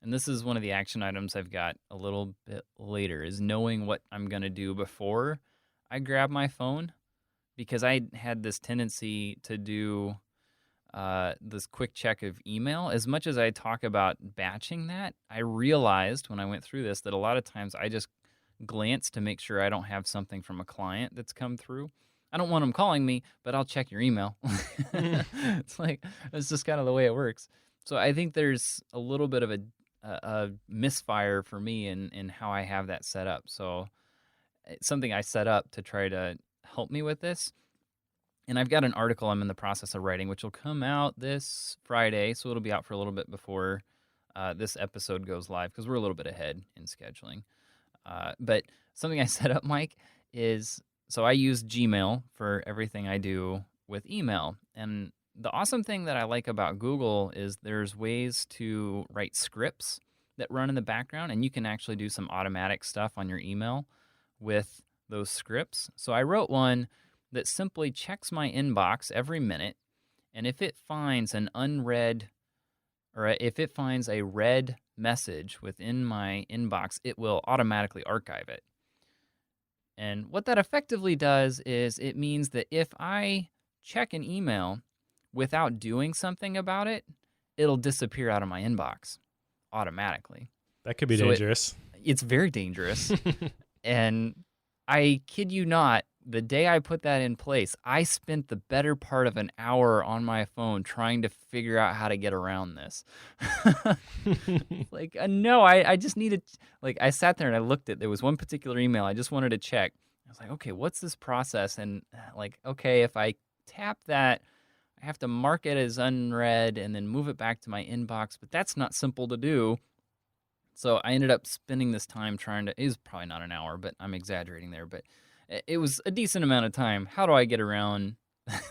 And this is one of the action items I've got a little bit later, is knowing what I'm going to do before I grab my phone, because I had this tendency to do this quick check of email. As much as I talk about batching that, I realized when I went through this that a lot of times I just glance to make sure I don't have something from a client that's come through. I don't want them calling me, but I'll check your email. It's just kind of the way it works. So I think there's a little bit of a misfire for me in how I have that set up. So it's something I set up to try to help me with this. And I've got an article I'm in the process of writing, which will come out this Friday. So it'll be out for a little bit before this episode goes live, because we're a little bit ahead in scheduling. But something I set up, Mike, is, so I use Gmail for everything I do with email. And the awesome thing that I like about Google is there's ways to write scripts that run in the background, and you can actually do some automatic stuff on your email with those scripts. So I wrote one that simply checks my inbox every minute, and if it finds an unread, or if it finds a read message within my inbox, it will automatically archive it. And what that effectively does is it means that if I check an email without doing something about it, it'll disappear out of my inbox automatically. That could be dangerous. It's very dangerous. And I kid you not, the day I put that in place, I spent the better part of an hour on my phone trying to figure out how to get around this. No, I just needed, I sat there and I looked at, there was one particular email I just wanted to check. I was like, okay, what's this process? And okay, if I tap that, I have to mark it as unread and then move it back to my inbox, but that's not simple to do. So I ended up spending this time trying to, it was probably not an hour, but I'm exaggerating there, but it was a decent amount of time. How do I get around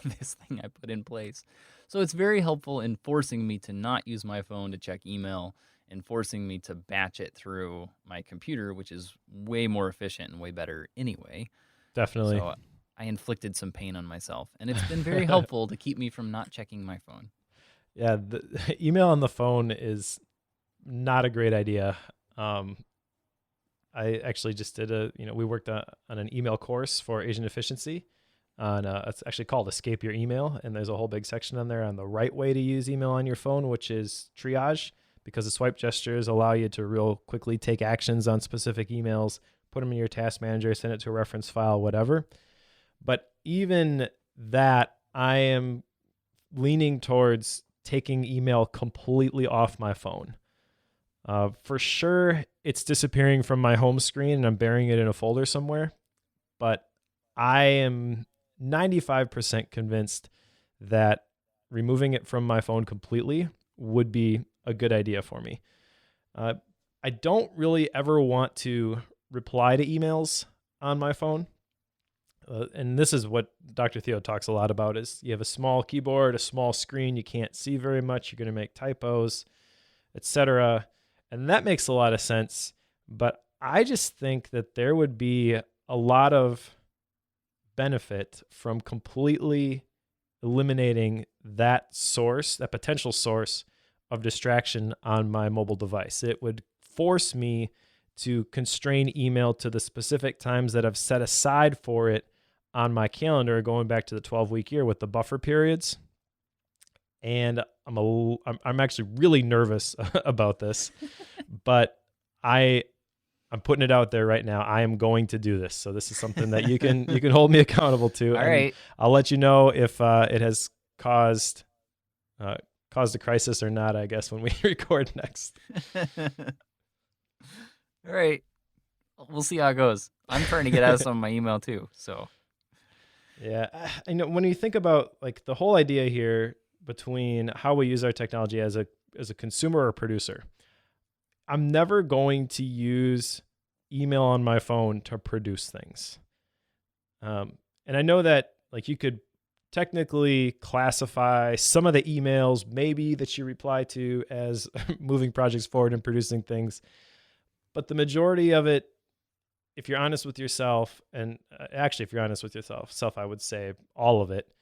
this thing I put in place? So it's very helpful in forcing me to not use my phone to check email and forcing me to batch it through my computer, which is way more efficient and way better anyway. Definitely. So I inflicted some pain on myself, and it's been very helpful to keep me from not checking my phone. Yeah, the email on the phone is not a great idea. I actually just did we worked on an email course for agent efficiency. It's actually called Escape Your Email. And there's a whole big section on there on the right way to use email on your phone, which is triage, because the swipe gestures allow you to real quickly take actions on specific emails, put them in your task manager, send it to a reference file, whatever. But even that, I am leaning towards taking email completely off my phone. For sure, it's disappearing from my home screen and I'm burying it in a folder somewhere. But I am 95% convinced that removing it from my phone completely would be a good idea for me. I don't really ever want to reply to emails on my phone. And this is what Dr. Theo talks a lot about, is you have a small keyboard, a small screen, you can't see very much, you're going to make typos, etc. And that makes a lot of sense. But I just think that there would be a lot of benefit from completely eliminating that source, that potential source of distraction on my mobile device. It would force me to constrain email to the specific times that I've set aside for it on my calendar, going back to the 12-week year with the buffer periods. And I'm actually really nervous about this, but I'm putting it out there right now. I am going to do this. So this is something that you can hold me accountable to. All right. I'll let you know if it has caused a crisis or not, I guess, when we record next. All right. We'll see how it goes. I'm trying to get out of some of my email too. So yeah, I know when you think about the whole idea here between how we use our technology as a consumer or producer, I'm never going to use email on my phone to produce things. And I know that you could technically classify some of the emails maybe that you reply to as moving projects forward and producing things, but the majority of it if you're honest with yourself, and actually, if you're honest with yourself, I would say all of it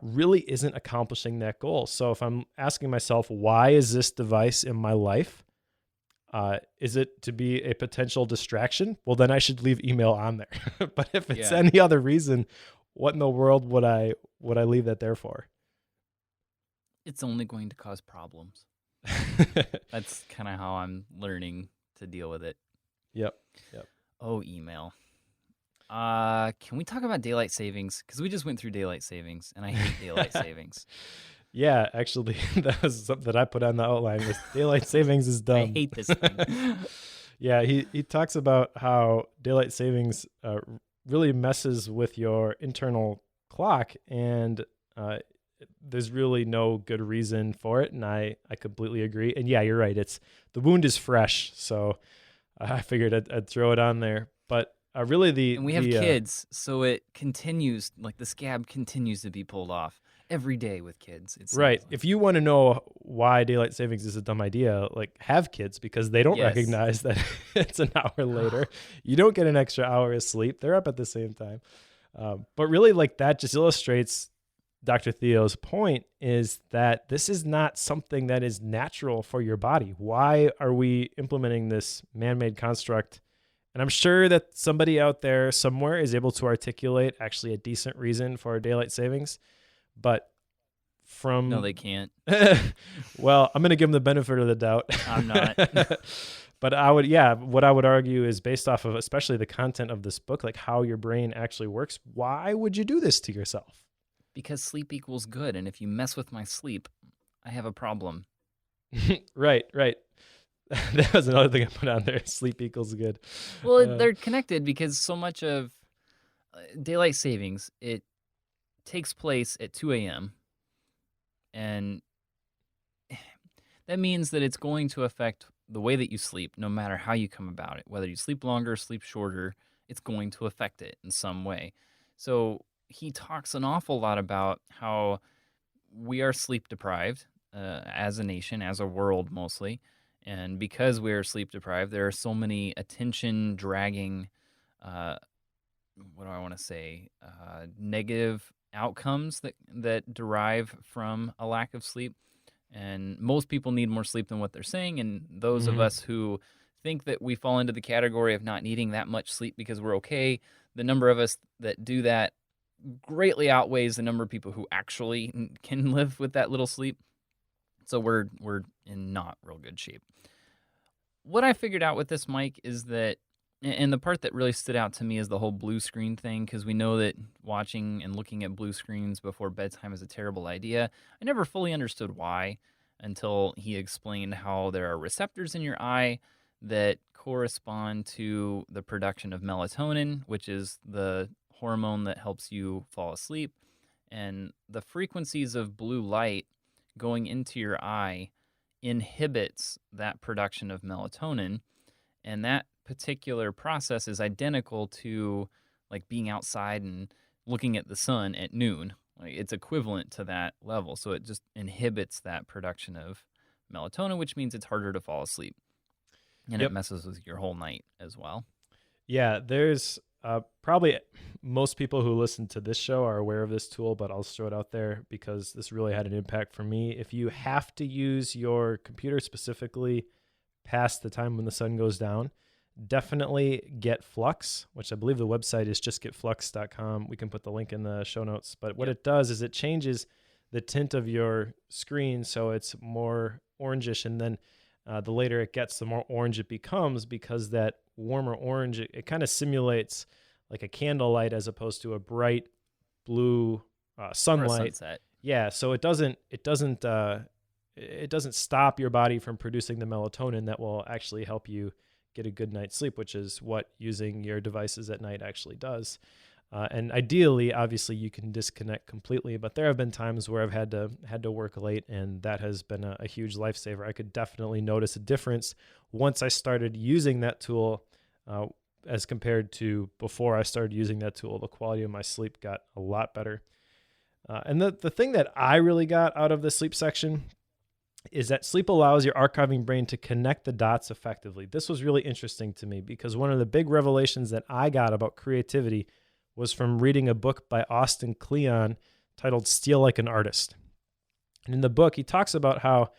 really isn't accomplishing that goal. So if I'm asking myself, why is this device in my life? Is it to be a potential distraction? Well, then I should leave email on there. But if it's any other reason, what in the world would I leave that there for? It's only going to cause problems. That's kind of how I'm learning to deal with it. Yep. Oh, email. Can we talk about daylight savings? Because we just went through daylight savings, and I hate daylight savings. Yeah, actually, that was something that I put on the outline. Was daylight savings is dumb. I hate this thing. Yeah, he talks about how daylight savings really messes with your internal clock, and there's really no good reason for it, and I completely agree. And yeah, you're right. It's the wound is fresh, so I figured I'd throw it on there. But really, and we have kids, so it continues, like the scab continues to be pulled off every day with kids. It's right. If you want to know why daylight savings is a dumb idea, like have kids, because they don't recognize that it's an hour later. You don't get an extra hour of sleep. They're up at the same time. But really, like that just illustrates Dr. Theo's point, is that this is not something that is natural for your body. Why are we implementing this man-made construct? And I'm sure that somebody out there somewhere is able to articulate actually a decent reason for daylight savings. But No, they can't. Well, I'm going to give them the benefit of the doubt. I'm not. But what I would argue is based off of especially the content of this book, like how your brain actually works. Why would you do this to yourself? Because sleep equals good, and if you mess with my sleep, I have a problem. Right. That was another thing I put on there. Sleep equals good. Well, they're connected because so much of daylight savings, it takes place at 2 a.m., and that means that it's going to affect the way that you sleep, no matter how you come about it. Whether you sleep longer, sleep shorter, it's going to affect it in some way. So he talks an awful lot about how we are sleep deprived as a nation, as a world mostly. And because we are sleep deprived, there are so many attention dragging, negative outcomes that derive from a lack of sleep. And most people need more sleep than what they're saying. And those of us who think that we fall into the category of not needing that much sleep because we're okay, the number of us that do that greatly outweighs the number of people who actually can live with that little sleep. So we're in not real good shape. What I figured out with this, Mike, is that, and the part that really stood out to me is the whole blue screen thing, because we know that watching and looking at blue screens before bedtime is a terrible idea. I never fully understood why until he explained how there are receptors in your eye that correspond to the production of melatonin, which is the hormone that helps you fall asleep. And the frequencies of blue light going into your eye inhibits that production of melatonin. And that particular process is identical to like being outside and looking at the sun at noon. Like it's equivalent to that level. So it just inhibits that production of melatonin, which means it's harder to fall asleep. And it messes with your whole night as well. Yeah, there's probably most people who listen to this show are aware of this tool, but I'll just throw it out there because this really had an impact for me. If you have to use your computer specifically past the time when the sun goes down, definitely get Flux, which I believe the website is justgetflux.com. We can put the link in the show notes. But what it does is it changes the tint of your screen so it's more orangish, and then the later it gets, the more orange it becomes, because that warmer orange, it kind of simulates like a candlelight as opposed to a bright blue sunlight. Or a sunset. Yeah, so it doesn't stop your body from producing the melatonin that will actually help you get a good night's sleep, which is what using your devices at night actually does. And ideally, obviously, you can disconnect completely, but there have been times where I've had to work late, and that has been a huge lifesaver. I could definitely notice a difference once I started using that tool as compared to before I started using that tool. The quality of my sleep got a lot better. And the thing that I really got out of the sleep section is that sleep allows your archiving brain to connect the dots effectively. This was really interesting to me because one of the big revelations that I got about creativity was from reading a book by Austin Kleon titled Steal Like an Artist. And in the book, he talks about how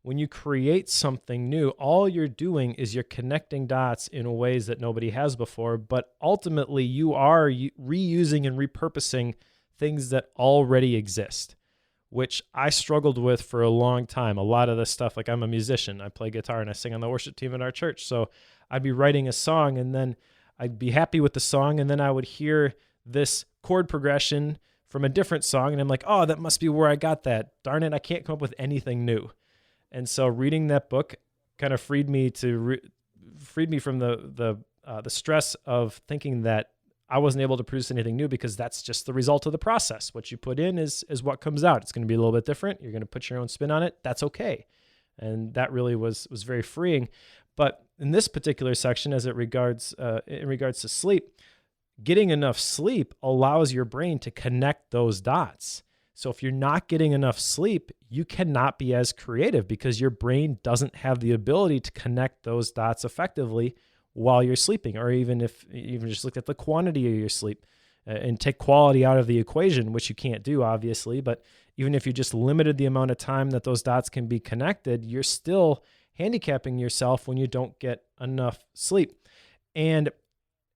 when you create something new, all you're doing is you're connecting dots in ways that nobody has before, but ultimately you are reusing and repurposing things that already exist, which I struggled with for a long time. A lot of this stuff, like I'm a musician, I play guitar and I sing on the worship team at our church. So I'd be writing a song and then I'd be happy with the song and then I would hear this chord progression from a different song and I'm like, oh, that must be where I got that. Darn it, I can't come up with anything new. And so reading that book kind of freed me from the stress of thinking that I wasn't able to produce anything new because that's just the result of the process. What you put in is what comes out. It's going to be a little bit different. You're going to put your own spin on it. That's okay. And that really was very freeing. But in this particular section, in regards to sleep, getting enough sleep allows your brain to connect those dots. So if you're not getting enough sleep, you cannot be as creative because your brain doesn't have the ability to connect those dots effectively while you're sleeping, or even if you even just look at the quantity of your sleep and take quality out of the equation, which you can't do, obviously. But even if you just limited the amount of time that those dots can be connected, you're still handicapping yourself when you don't get enough sleep. And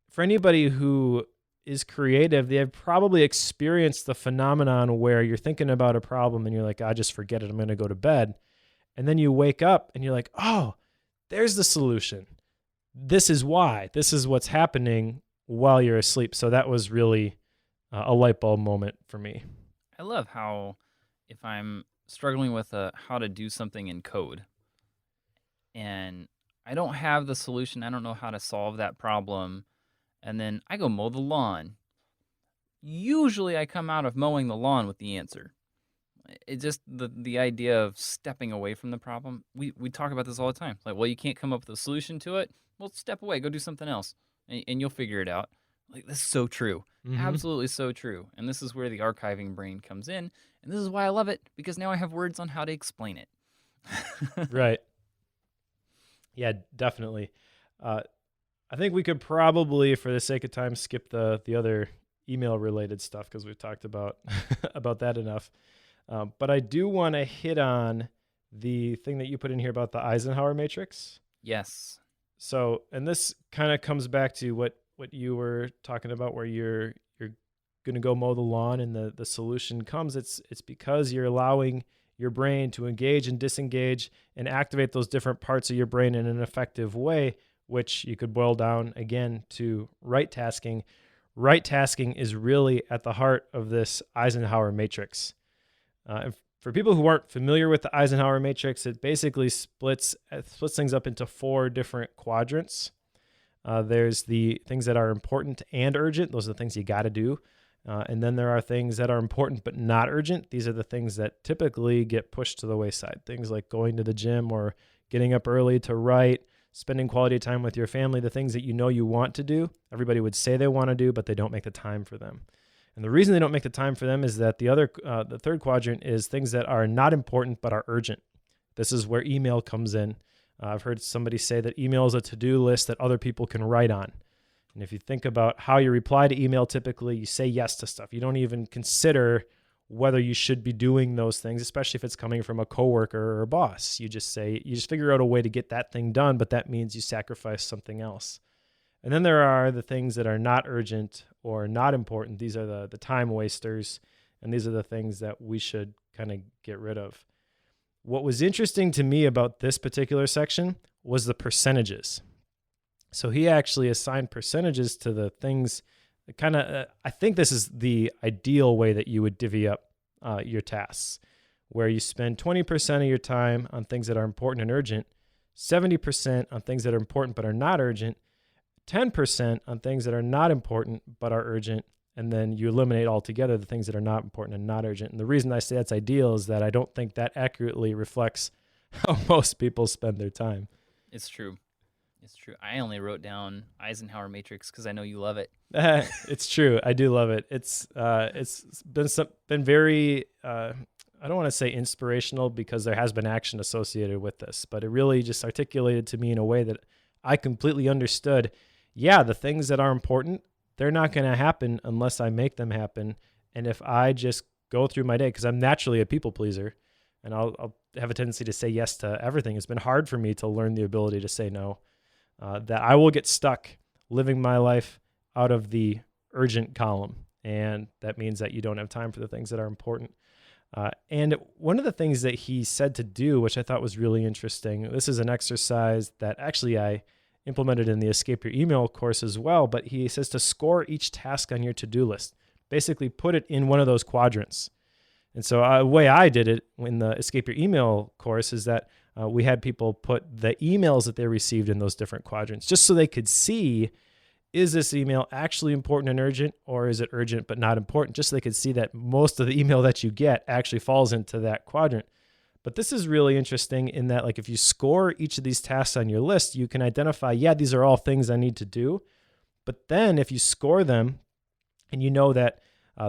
for anybody who is creative, they have probably experienced the phenomenon where you're thinking about a problem and you're like, I just forget it. I'm going to go to bed. And then you wake up and you're like, oh, there's the solution. This is why. This is what's happening while you're asleep. So that was really a light bulb moment for me. I love how if I'm struggling with how to do something in code and I don't have the solution, I don't know how to solve that problem, and then I go mow the lawn. Usually I come out of mowing the lawn with the answer. It's just the idea of stepping away from the problem. We talk about this all the time. Like, well, you can't come up with a solution to it. Well, step away, go do something else, and you'll figure it out. Like, this is so true. Mm-hmm. Absolutely so true. And this is where the archiving brain comes in. And this is why I love it, because now I have words on how to explain it. Right. Yeah, definitely. I think we could probably, for the sake of time, skip the other email-related stuff because we've talked about about that enough. But I do want to hit on the thing that you put in here about the Eisenhower matrix. Yes. So, and this kind of comes back to what you were talking about, where you're going to go mow the lawn, and the solution comes. It's because you're allowing your brain to engage and disengage and activate those different parts of your brain in an effective way, which you could boil down again to right tasking. Right tasking is really at the heart of this Eisenhower matrix. And for people who aren't familiar with the Eisenhower matrix, it basically splits things up into 4 different quadrants. There's the things that are important and urgent. Those are the things you got to do. And then there are things that are important but not urgent. These are the things that typically get pushed to the wayside. Things like going to the gym or getting up early to write, spending quality time with your family, the things that you know you want to do. Everybody would say they want to do, but they don't make the time for them. And the reason they don't make the time for them is that the third quadrant is things that are not important but are urgent. This is where email comes in. I've heard somebody say that email is a to-do list that other people can write on. And if you think about how you reply to email, typically you say yes to stuff. You don't even consider whether you should be doing those things, especially if it's coming from a coworker or a boss. You just figure out a way to get that thing done, but that means you sacrifice something else. And then there are the things that are not urgent or not important. These are the time wasters, and these are the things that we should kind of get rid of. What was interesting to me about this particular section was the percentages. So he actually assigned percentages to the things. I think this is the ideal way that you would divvy up your tasks, where you spend 20% of your time on things that are important and urgent, 70% on things that are important but are not urgent, 10% on things that are not important but are urgent, and then you eliminate altogether the things that are not important and not urgent. And the reason I say that's ideal is that I don't think that accurately reflects how most people spend their time. It's true. It's true. I only wrote down Eisenhower matrix because I know you love it. It's true. I do love it. It's been very I don't want to say inspirational because there has been action associated with this, but it really just articulated to me in a way that I completely understood. Yeah, the things that are important, they're not going to happen unless I make them happen. And if I just go through my day, because I'm naturally a people pleaser, and I'll have a tendency to say yes to everything. It's been hard for me to learn the ability to say no, that I will get stuck living my life out of the urgent column. And that means that you don't have time for the things that are important. And one of the things that he said to do, which I thought was really interesting, this is an exercise that actually I implemented in the Escape Your Email course as well, but he says to score each task on your to-do list. Basically put it in one of those quadrants. And so the way I did it in the Escape Your Email course is that we had people put the emails that they received in those different quadrants, just so they could see, is this email actually important and urgent, or is it urgent but not important? Just so they could see that most of the email that you get actually falls into that quadrant. But this is really interesting in that, like, if you score each of these tasks on your list, you can identify, yeah, these are all things I need to do. But then if you score them and you know that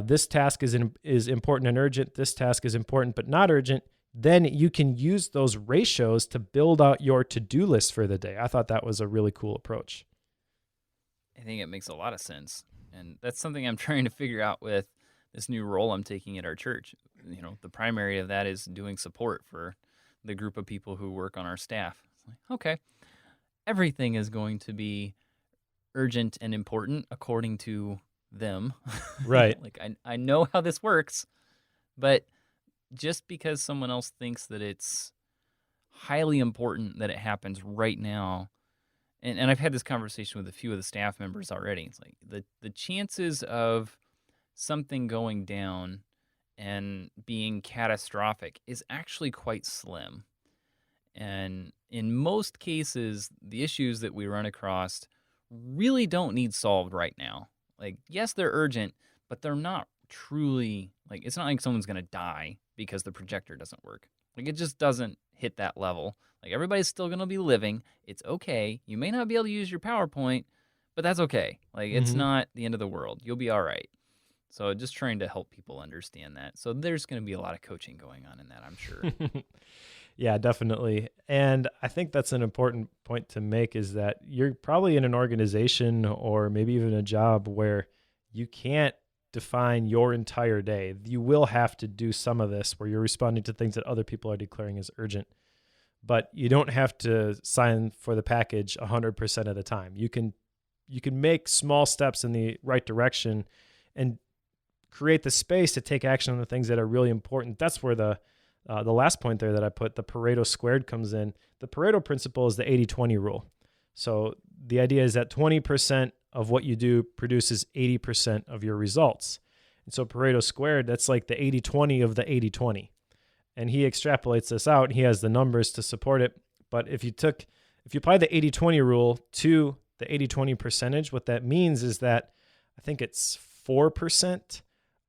this task is important and urgent, this task is important but not urgent, then you can use those ratios to build out your to-do list for the day. I thought that was a really cool approach. I think it makes a lot of sense. And that's something I'm trying to figure out with this new role I'm taking at our church. You know, the primary of that is doing support for the group of people who work on our staff. It's like, okay, everything is going to be urgent and important according to them. Right. Like, I know how this works, but just because someone else thinks that it's highly important that it happens right now, and I've had this conversation with a few of the staff members already. It's like the chances of something going down and being catastrophic is actually quite slim. And in most cases, the issues that we run across really don't need solved right now. Like, yes, they're urgent, but they're not truly, like, it's not like someone's going to die because the projector doesn't work. Like, it just doesn't hit that level. Like, everybody's still going to be living. It's okay. You may not be able to use your PowerPoint, but that's okay. Like, it's not the end of the world. You'll be all right. So just trying to help people understand that. So there's going to be a lot of coaching going on in that, I'm sure. Yeah, definitely. And I think that's an important point to make, is that you're probably in an organization or maybe even a job where you can't define your entire day. You will have to do some of this where you're responding to things that other people are declaring as urgent. But you don't have to sign for the package 100% of the time. You can make small steps in the right direction and create the space to take action on the things that are really important. That's where the last point there that I put, the Pareto squared, comes in. The Pareto principle is the 80-20 rule. So the idea is that 20% of what you do produces 80% of your results. And so Pareto squared, that's like the 80-20 of the 80-20. And he extrapolates this out. He has the numbers to support it. But if you apply the 80-20 rule to the 80-20 percentage, what that means is that I think it's 4%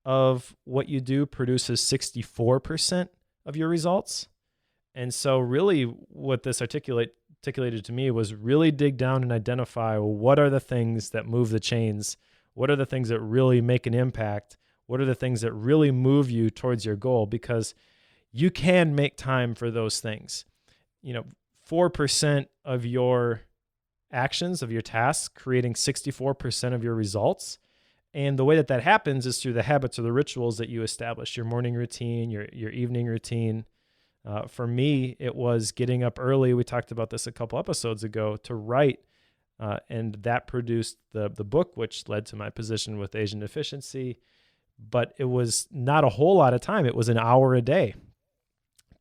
of what you do produces 64% of your results. And so really what this articulated to me was really dig down and identify, what are the things that move the chains? What are the things that really make an impact? What are the things that really move you towards your goal? Because you can make time for those things. 4% of your actions, of your tasks, creating 64% of your results. And the way that happens is through the habits or the rituals that you establish, your morning routine, your evening routine. For me, it was getting up early. We talked about this a couple episodes ago, to write. And that produced the book, which led to my position with Asian Deficiency. But it was not a whole lot of time. It was an hour a day.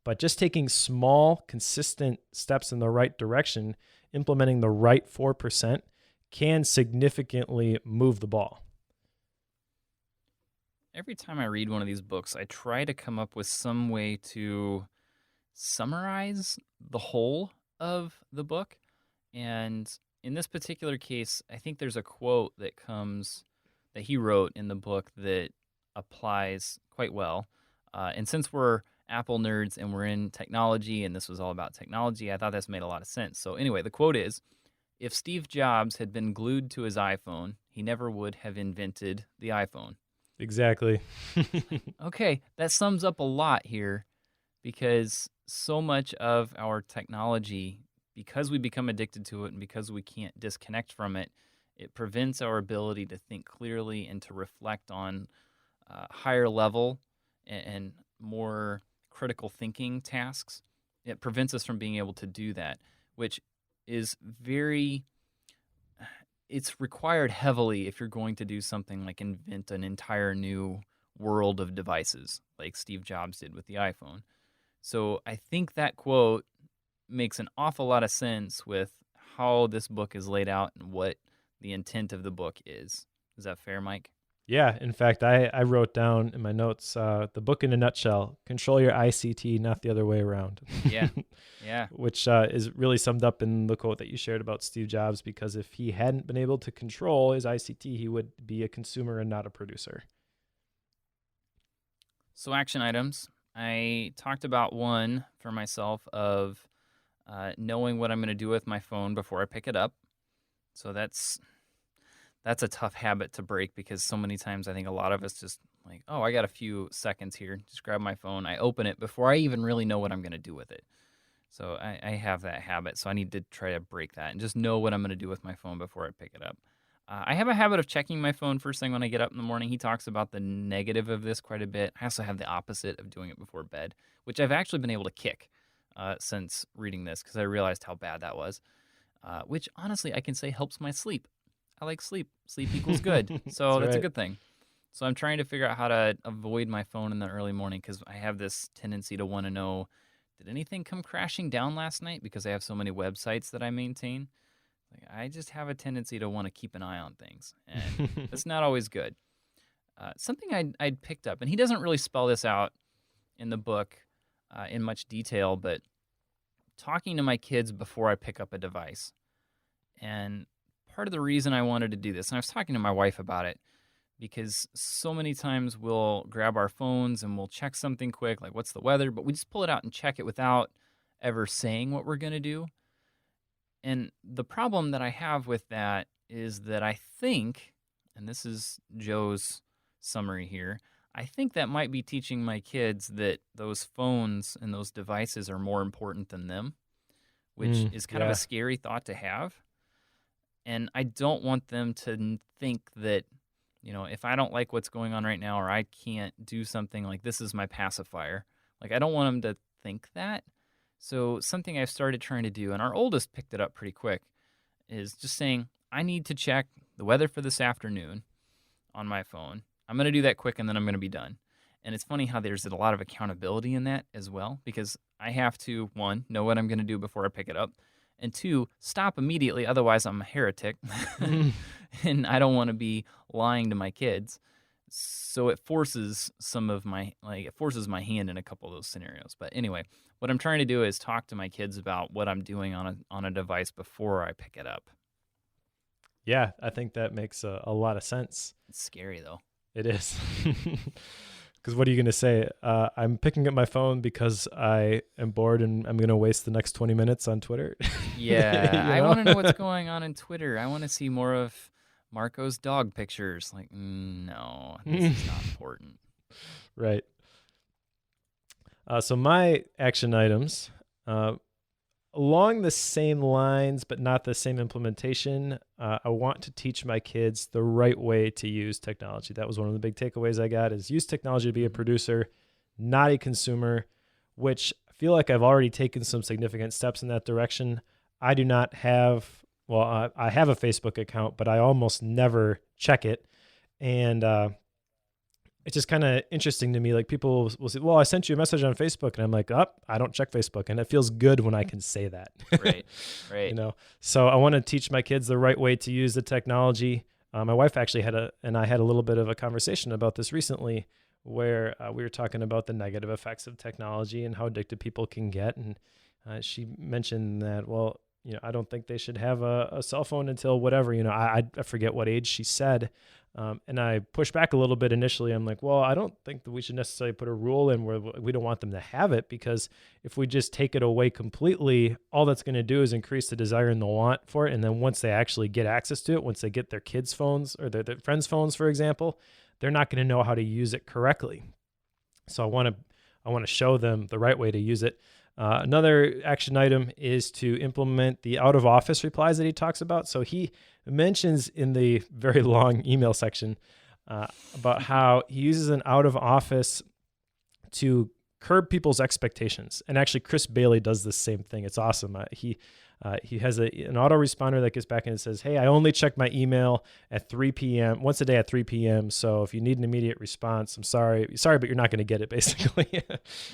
But just taking small, consistent steps in the right direction, implementing the right 4%, can significantly move the ball. Every time I read one of these books, I try to come up with some way to summarize the whole of the book. And in this particular case, I think there's a quote that he wrote in the book that applies quite well. And since we're Apple nerds and we're in technology, and this was all about technology, I thought this made a lot of sense. So anyway, the quote is, "If Steve Jobs had been glued to his iPhone, he never would have invented the iPhone." Exactly. Okay, that sums up a lot here because so much of our technology, because we become addicted to it and because we can't disconnect from it, it prevents our ability to think clearly and to reflect on higher level and more critical thinking tasks. It prevents us from being able to do that, which is very, it's required heavily if you're going to do something like invent an entire new world of devices like Steve Jobs did with the iPhone. So I think that quote makes an awful lot of sense with how this book is laid out and what the intent of the book is. Is that fair, Mike? Yeah, in fact, I wrote down in my notes the book in a nutshell: control your ICT, not the other way around. Yeah, yeah. Which is really summed up in the quote that you shared about Steve Jobs, because if he hadn't been able to control his ICT, he would be a consumer and not a producer. So action items. I talked about one for myself of knowing what I'm going to do with my phone before I pick it up. So that's a tough habit to break because so many times I think a lot of us just like, oh, I got a few seconds here. Just grab my phone. I open it before I even really know what I'm going to do with it. So I have that habit. So I need to try to break that and just know what I'm going to do with my phone before I pick it up. I have a habit of checking my phone first thing when I get up in the morning. He talks about the negative of this quite a bit. I also have the opposite of doing it before bed, which I've actually been able to kick since reading this because I realized how bad that was, which honestly I can say helps my sleep. I like sleep. Sleep equals good. So that's a good thing. So I'm trying to figure out how to avoid my phone in the early morning because I have this tendency to want to know, did anything come crashing down last night? Because I have so many websites that I maintain. Like, I just have a tendency to want to keep an eye on things, and that's not always good. Something I'd picked up, and he doesn't really spell this out in the book in much detail, but talking to my kids before I pick up a device. And part of the reason I wanted to do this, and I was talking to my wife about it, because so many times we'll grab our phones and we'll check something quick, like what's the weather, but we just pull it out and check it without ever saying what we're going to do. And the problem that I have with that is that I think, and this is Joe's summary here, I think that might be teaching my kids that those phones and those devices are more important than them, which is kind of a scary thought to have. And I don't want them to think that, you know, if I don't like what's going on right now or I can't do something, like this is my pacifier. Like I don't want them to think that. So something I've started trying to do, and our oldest picked it up pretty quick, is just saying, I need to check the weather for this afternoon on my phone. I'm going to do that quick and then I'm going to be done. And it's funny how there's a lot of accountability in that as well, because I have to, one, know what I'm going to do before I pick it up, and two, stop immediately, otherwise I'm a heretic, and I don't want to be lying to my kids. So it forces it forces my hand in a couple of those scenarios. But anyway, what I'm trying to do is talk to my kids about what I'm doing on a device before I pick it up. Yeah, I think that makes a lot of sense. It's scary, though. It is. Because what are you going to say? I'm picking up my phone because I am bored and I'm going to waste the next 20 minutes on Twitter. Yeah, I want to know what's going on in Twitter. I want to see more of Marco's dog pictures. Like, no, this is not important. Right. So my action items, along the same lines, but not the same implementation, I want to teach my kids the right way to use technology. That was one of the big takeaways I got, is use technology to be a producer, not a consumer, which I feel like I've already taken some significant steps in that direction. I do not have, I have a Facebook account, but I almost never check it. And it's just kind of interesting to me. Like people will say, well, I sent you a message on Facebook, and I'm like, I don't check Facebook. And it feels good when I can say that. Right. You know, so I want to teach my kids the right way to use the technology. My wife actually had a little bit of a conversation about this recently, where we were talking about the negative effects of technology and how addicted people can get. And she mentioned that, well, you know, I don't think they should have a cell phone until whatever, you know, I forget what age she said. And I pushed back a little bit initially. I'm like, well, I don't think that we should necessarily put a rule in where we don't want them to have it, because if we just take it away completely, all that's going to do is increase the desire and the want for it. And then once they actually get access to it, once they get their kids' phones or their friends' phones, for example, they're not going to know how to use it correctly. So I want to show them the right way to use it. Another action item is to implement the out of office replies that he talks about. So he mentions in the very long email section about how he uses an out of office to curb people's expectations. And actually, Chris Bailey does the same thing. It's awesome. He has an autoresponder that gets back and it says, hey, I only check my email at 3 p.m., once a day at 3 p.m. So if you need an immediate response, I'm sorry, but you're not going to get it, basically.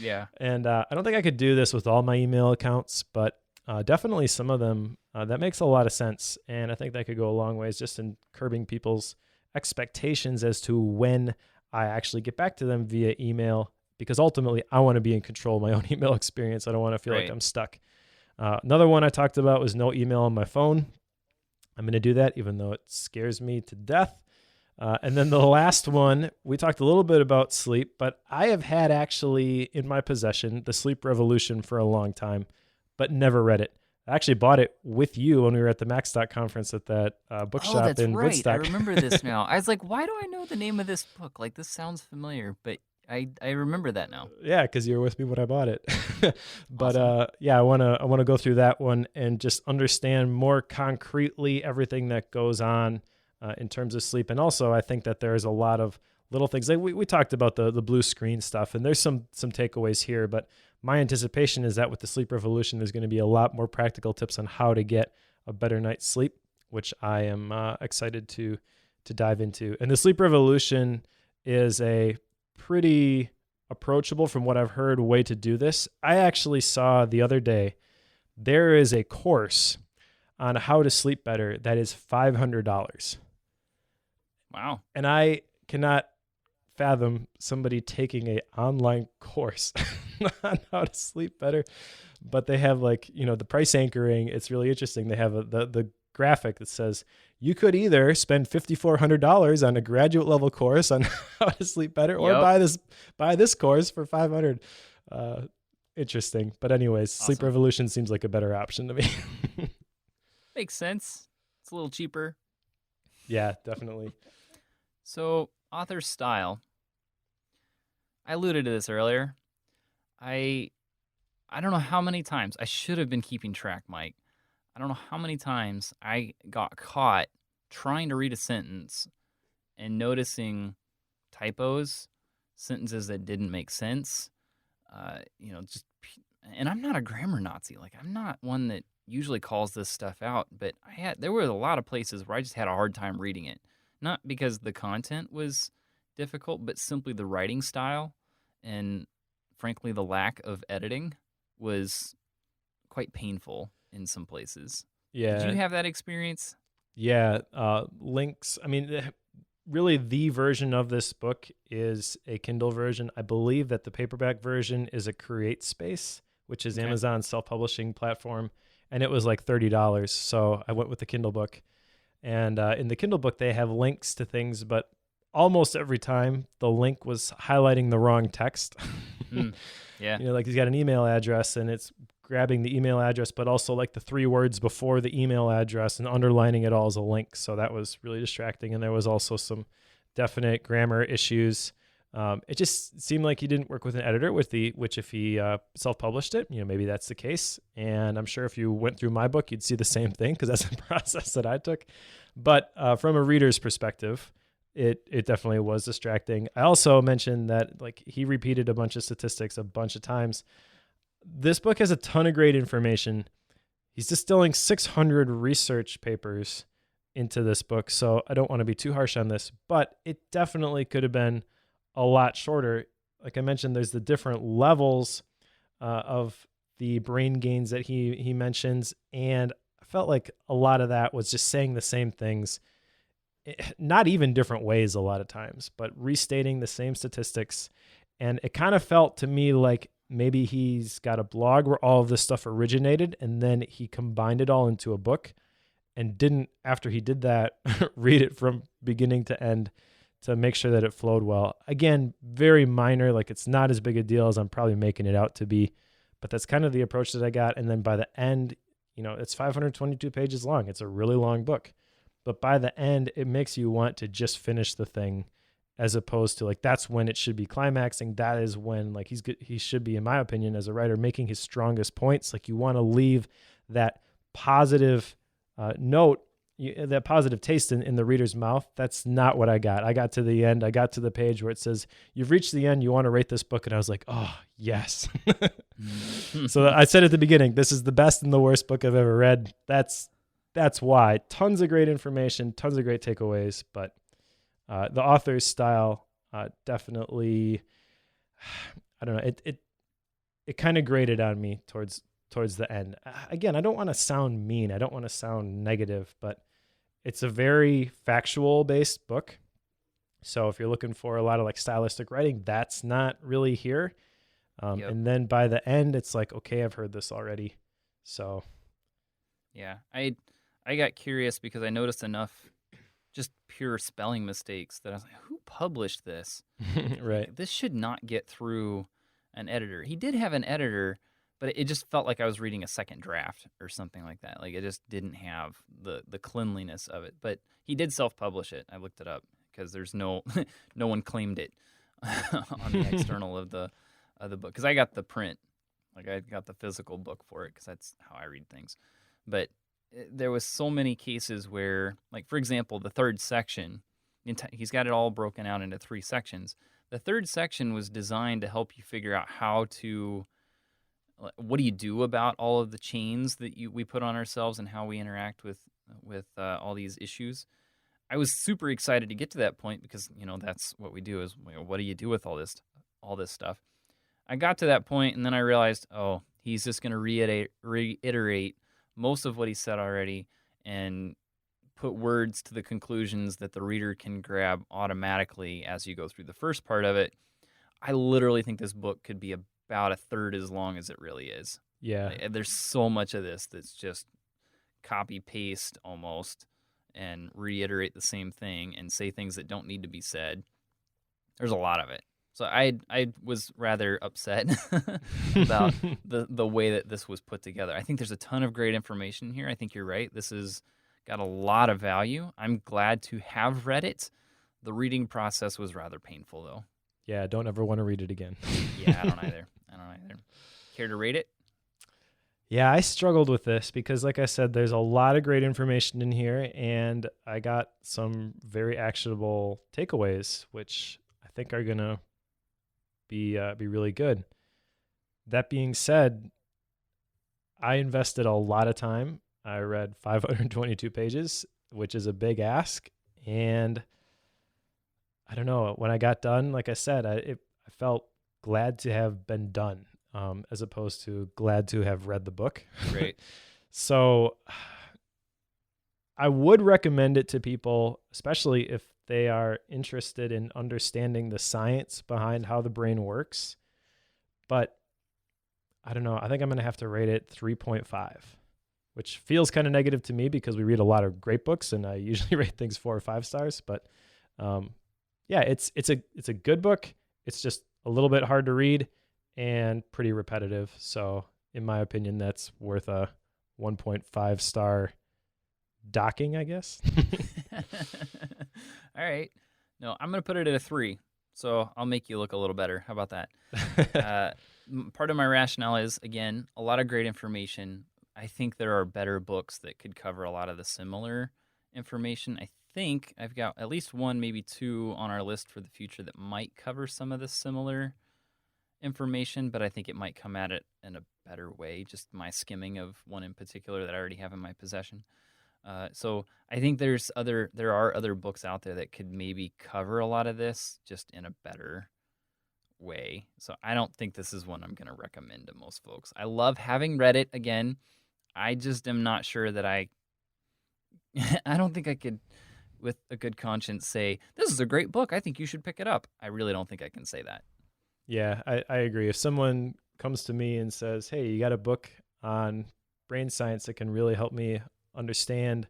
Yeah. And I don't think I could do this with all my email accounts, but definitely some of them, that makes a lot of sense. And I think that could go a long ways just in curbing people's expectations as to when I actually get back to them via email, because ultimately I want to be in control of my own email experience. I don't want to feel like I'm stuck. Another one I talked about was no email on my phone. I'm going to do that even though it scares me to death. And then the last one, we talked a little bit about sleep, but I have had actually in my possession The Sleep Revolution for a long time, but never read it. I actually bought it with you when we were at the MaxDoc conference at that bookshop in Woodstock. I remember this now. I was like, why do I know the name of this book? Like, this sounds familiar, but I remember that now. Yeah, because you were with me when I bought it. But Awesome. I wanna go through that one and just understand more concretely everything that goes on in terms of sleep. And also, I think that there's a lot of little things. Like we talked about the blue screen stuff, and there's some takeaways here. But my anticipation is that with the Sleep Revolution, there's going to be a lot more practical tips on how to get a better night's sleep, which I am excited to dive into. And the Sleep Revolution is a pretty approachable, from what I've heard, way to do this. I actually saw the other day, there is a course on how to sleep better that is $500. Wow. And I cannot fathom somebody taking an online course on how to sleep better. But they have the price anchoring. It's really interesting. They have the graphic that says you could either spend $5,400 on a graduate level course on how to sleep better, or buy this course for $500. Interesting. But anyways, Awesome. Sleep Revolution seems like a better option to me. Makes sense. It's a little cheaper. Yeah, definitely. So, author style. I alluded to this earlier. I don't know how many times, I should have been keeping track, Mike. I don't know how many times I got caught trying to read a sentence and noticing typos, sentences that didn't make sense. And I'm not a grammar Nazi. Like, I'm not one that usually calls this stuff out, but there were a lot of places where I just had a hard time reading it. Not because the content was difficult, but simply the writing style and, frankly, the lack of editing was quite painful in some places. Yeah. Did you have that experience? Yeah. Links. I mean, really the version of this book is a Kindle version. I believe that the paperback version is a CreateSpace, which is Amazon's self-publishing platform. And it was like $30. So I went with the Kindle book. And in the Kindle book, they have links to things, but almost every time the link was highlighting the wrong text. Yeah. Like he's got an email address and it's grabbing the email address, but also like the 3 words before the email address and underlining it all as a link. So that was really distracting. And there was also some definite grammar issues. It just seemed like he didn't work with an editor, which if he self-published it, maybe that's the case. And I'm sure if you went through my book, you'd see the same thing because that's the process that I took. But from a reader's perspective, it definitely was distracting. I also mentioned that he repeated a bunch of statistics a bunch of times. This book has a ton of great information. He's distilling 600 research papers into this book, so I don't want to be too harsh on this, but it definitely could have been a lot shorter. Like I mentioned, there's the different levels of the brain gains that he mentions, and I felt like a lot of that was just saying the same things, not even different ways a lot of times, but restating the same statistics. And it kind of felt to me like maybe he's got a blog where all of this stuff originated, and then he combined it all into a book and didn't, after he did that, read it from beginning to end to make sure that it flowed well. Again, very minor, like it's not as big a deal as I'm probably making it out to be, but that's kind of the approach that I got. And then by the end, it's 522 pages long. It's a really long book, but by the end, it makes you want to just finish the thing as opposed to like that's when it should be climaxing. That is when like he's good. He should be, in my opinion, as a writer, making his strongest points. Like you want to leave that positive note, that positive taste in the reader's mouth. That's not what I got. I got to the end. I got to the page where it says, "You've reached the end. You want to rate this book?" And I was like, "Oh yes." So I said at the beginning, this is the best and the worst book I've ever read. That's why. Tons of great information, tons of great takeaways, but the author's style definitely, I don't know, it kind of grated on me towards the end. Again, I don't want to sound mean. I don't want to sound negative, but it's a very factual based book. So if you're looking for a lot of like stylistic writing, that's not really here. And then by the end, it's like, okay, I've heard this already. So yeah, I got curious because I noticed enough just pure spelling mistakes that I was like, who published this? Right. Like, this should not get through an editor. He did have an editor, but it just felt like I was reading a second draft or something like that. Like it just didn't have the cleanliness of it. But he did self-publish it. I looked it up because there's no one claimed it on the external of the book. Because I got the print, like I got the physical book for it because that's how I read things. But there was so many cases where, like for example, the third section, he's got it all broken out into 3 sections. The third section was designed to help you figure out what do you do about all of the chains that we put on ourselves and how we interact with all these issues. I was super excited to get to that point because that's what we do is what do you do with all this stuff. I got to that point and then I realized, oh, he's just going to reiterate most of what he said already and put words to the conclusions that the reader can grab automatically as you go through the first part of it. I literally think this book could be about a third as long as it really is. Yeah. There's so much of this that's just copy paste almost and reiterate the same thing and say things that don't need to be said. There's a lot of it. So I was rather upset about the way that this was put together. I think there's a ton of great information here. I think you're right. This has got a lot of value. I'm glad to have read it. The reading process was rather painful, though. Yeah, I don't ever want to read it again. Yeah, I don't either. Care to rate it? Yeah, I struggled with this because, like I said, there's a lot of great information in here, and I got some very actionable takeaways, which I think are going to be really good. That being said, I invested a lot of time. I read 522 pages, which is a big ask, and I don't know. When I got done, like I said, I felt glad to have been done, as opposed to glad to have read the book. Great. So I would recommend it to people, especially if they are interested in understanding the science behind how the brain works. But I don't know. I think I'm going to have to rate it 3.5, which feels kind of negative to me because we read a lot of great books and I usually rate things 4 or 5 stars. But yeah, it's a good book. It's just a little bit hard to read and pretty repetitive. So in my opinion, that's worth a 1.5 star docking, I guess. All right. No, I'm going to put it at a 3. So I'll make you look a little better. How about that? Part of my rationale is, again, a lot of great information. I think there are better books that could cover a lot of the similar information. I think I've got at least 1, maybe 2 on our list for the future that might cover some of the similar information, but I think it might come at it in a better way, just my skimming of one in particular that I already have in my possession. So I think there are other books out there that could maybe cover a lot of this just in a better way. So I don't think this is one I'm going to recommend to most folks. I love having read it again. I just am not sure that I don't think I could, with a good conscience, say, this is a great book. I think you should pick it up. I really don't think I can say that. Yeah, I agree. If someone comes to me and says, hey, you got a book on brain science that can really help me understand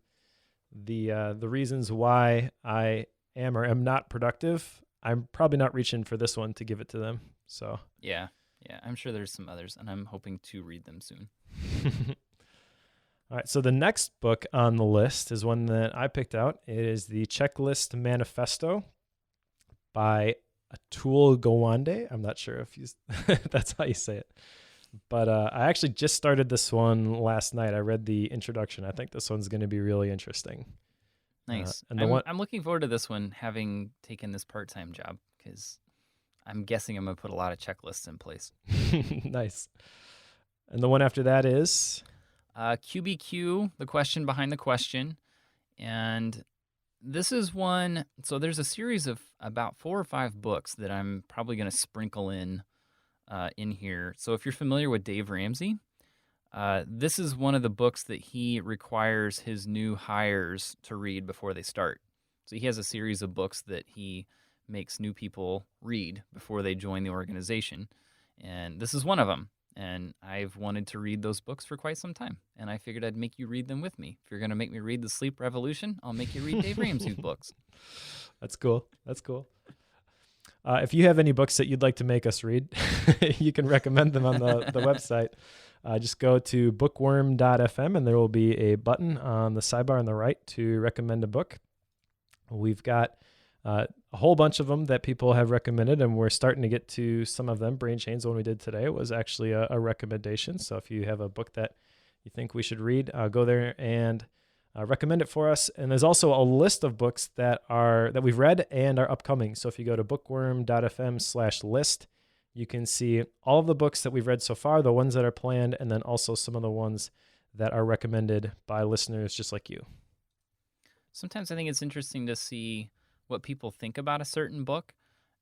the reasons why I am or am not productive, I'm probably not reaching for this one to give it to them. So yeah, I'm sure there's some others, and I'm hoping to read them soon. All right, so the next book on the list is one that I picked out. It is the Checklist Manifesto by Atul Gawande. I'm not sure if that's how you say it. But I actually just started this one last night. I read the introduction. I think this one's going to be really interesting. Nice. And I'm looking forward to this one, having taken this part-time job, because I'm guessing I'm going to put a lot of checklists in place. Nice. And the one after that is? QBQ, the question behind the question. And this is one, so there's a series of about 4 or 5 books that I'm probably going to sprinkle in here. So if you're familiar with Dave Ramsey, this is one of the books that he requires his new hires to read before they start. So he has a series of books that he makes new people read before they join the organization. And this is one of them. And I've wanted to read those books for quite some time. And I figured I'd make you read them with me. If you're going to make me read The Sleep Revolution, I'll make you read Dave Ramsey's books. That's cool. That's cool. If you have any books that you'd like to make us read, you can recommend them on the website. Just go to bookworm.fm and there will be a button on the sidebar on the right to recommend a book. We've got a whole bunch of them that people have recommended, and we're starting to get to some of them. BrainChains, the one we did today, was actually a recommendation. So if you have a book that you think we should read, go there and recommend it for us. And there's also a list of books that we've read and are upcoming. So if you go to bookworm.fm/list, you can see all of the books that we've read so far, the ones that are planned, and then also some of the ones that are recommended by listeners just like you. Sometimes I think it's interesting to see what people think about a certain book,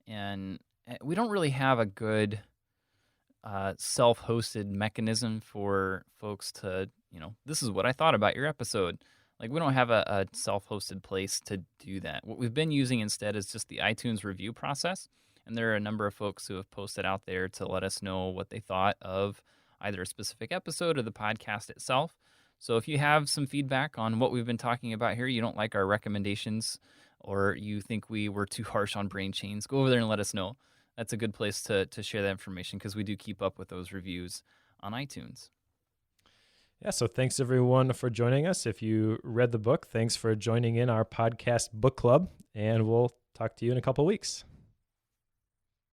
and we don't really have a good self-hosted mechanism for folks to, this is what I thought about your episode. Like, we don't have a self-hosted place to do that. What we've been using instead is just the iTunes review process, and there are a number of folks who have posted out there to let us know what they thought of either a specific episode or the podcast itself. So if you have some feedback on what we've been talking about here, you don't like our recommendations, or you think we were too harsh on BrainChains, go over there and let us know. That's a good place to share that information, because we do keep up with those reviews on iTunes. Yeah, so thanks everyone for joining us. If you read the book, thanks for joining in our podcast book club, and we'll talk to you in a couple of weeks.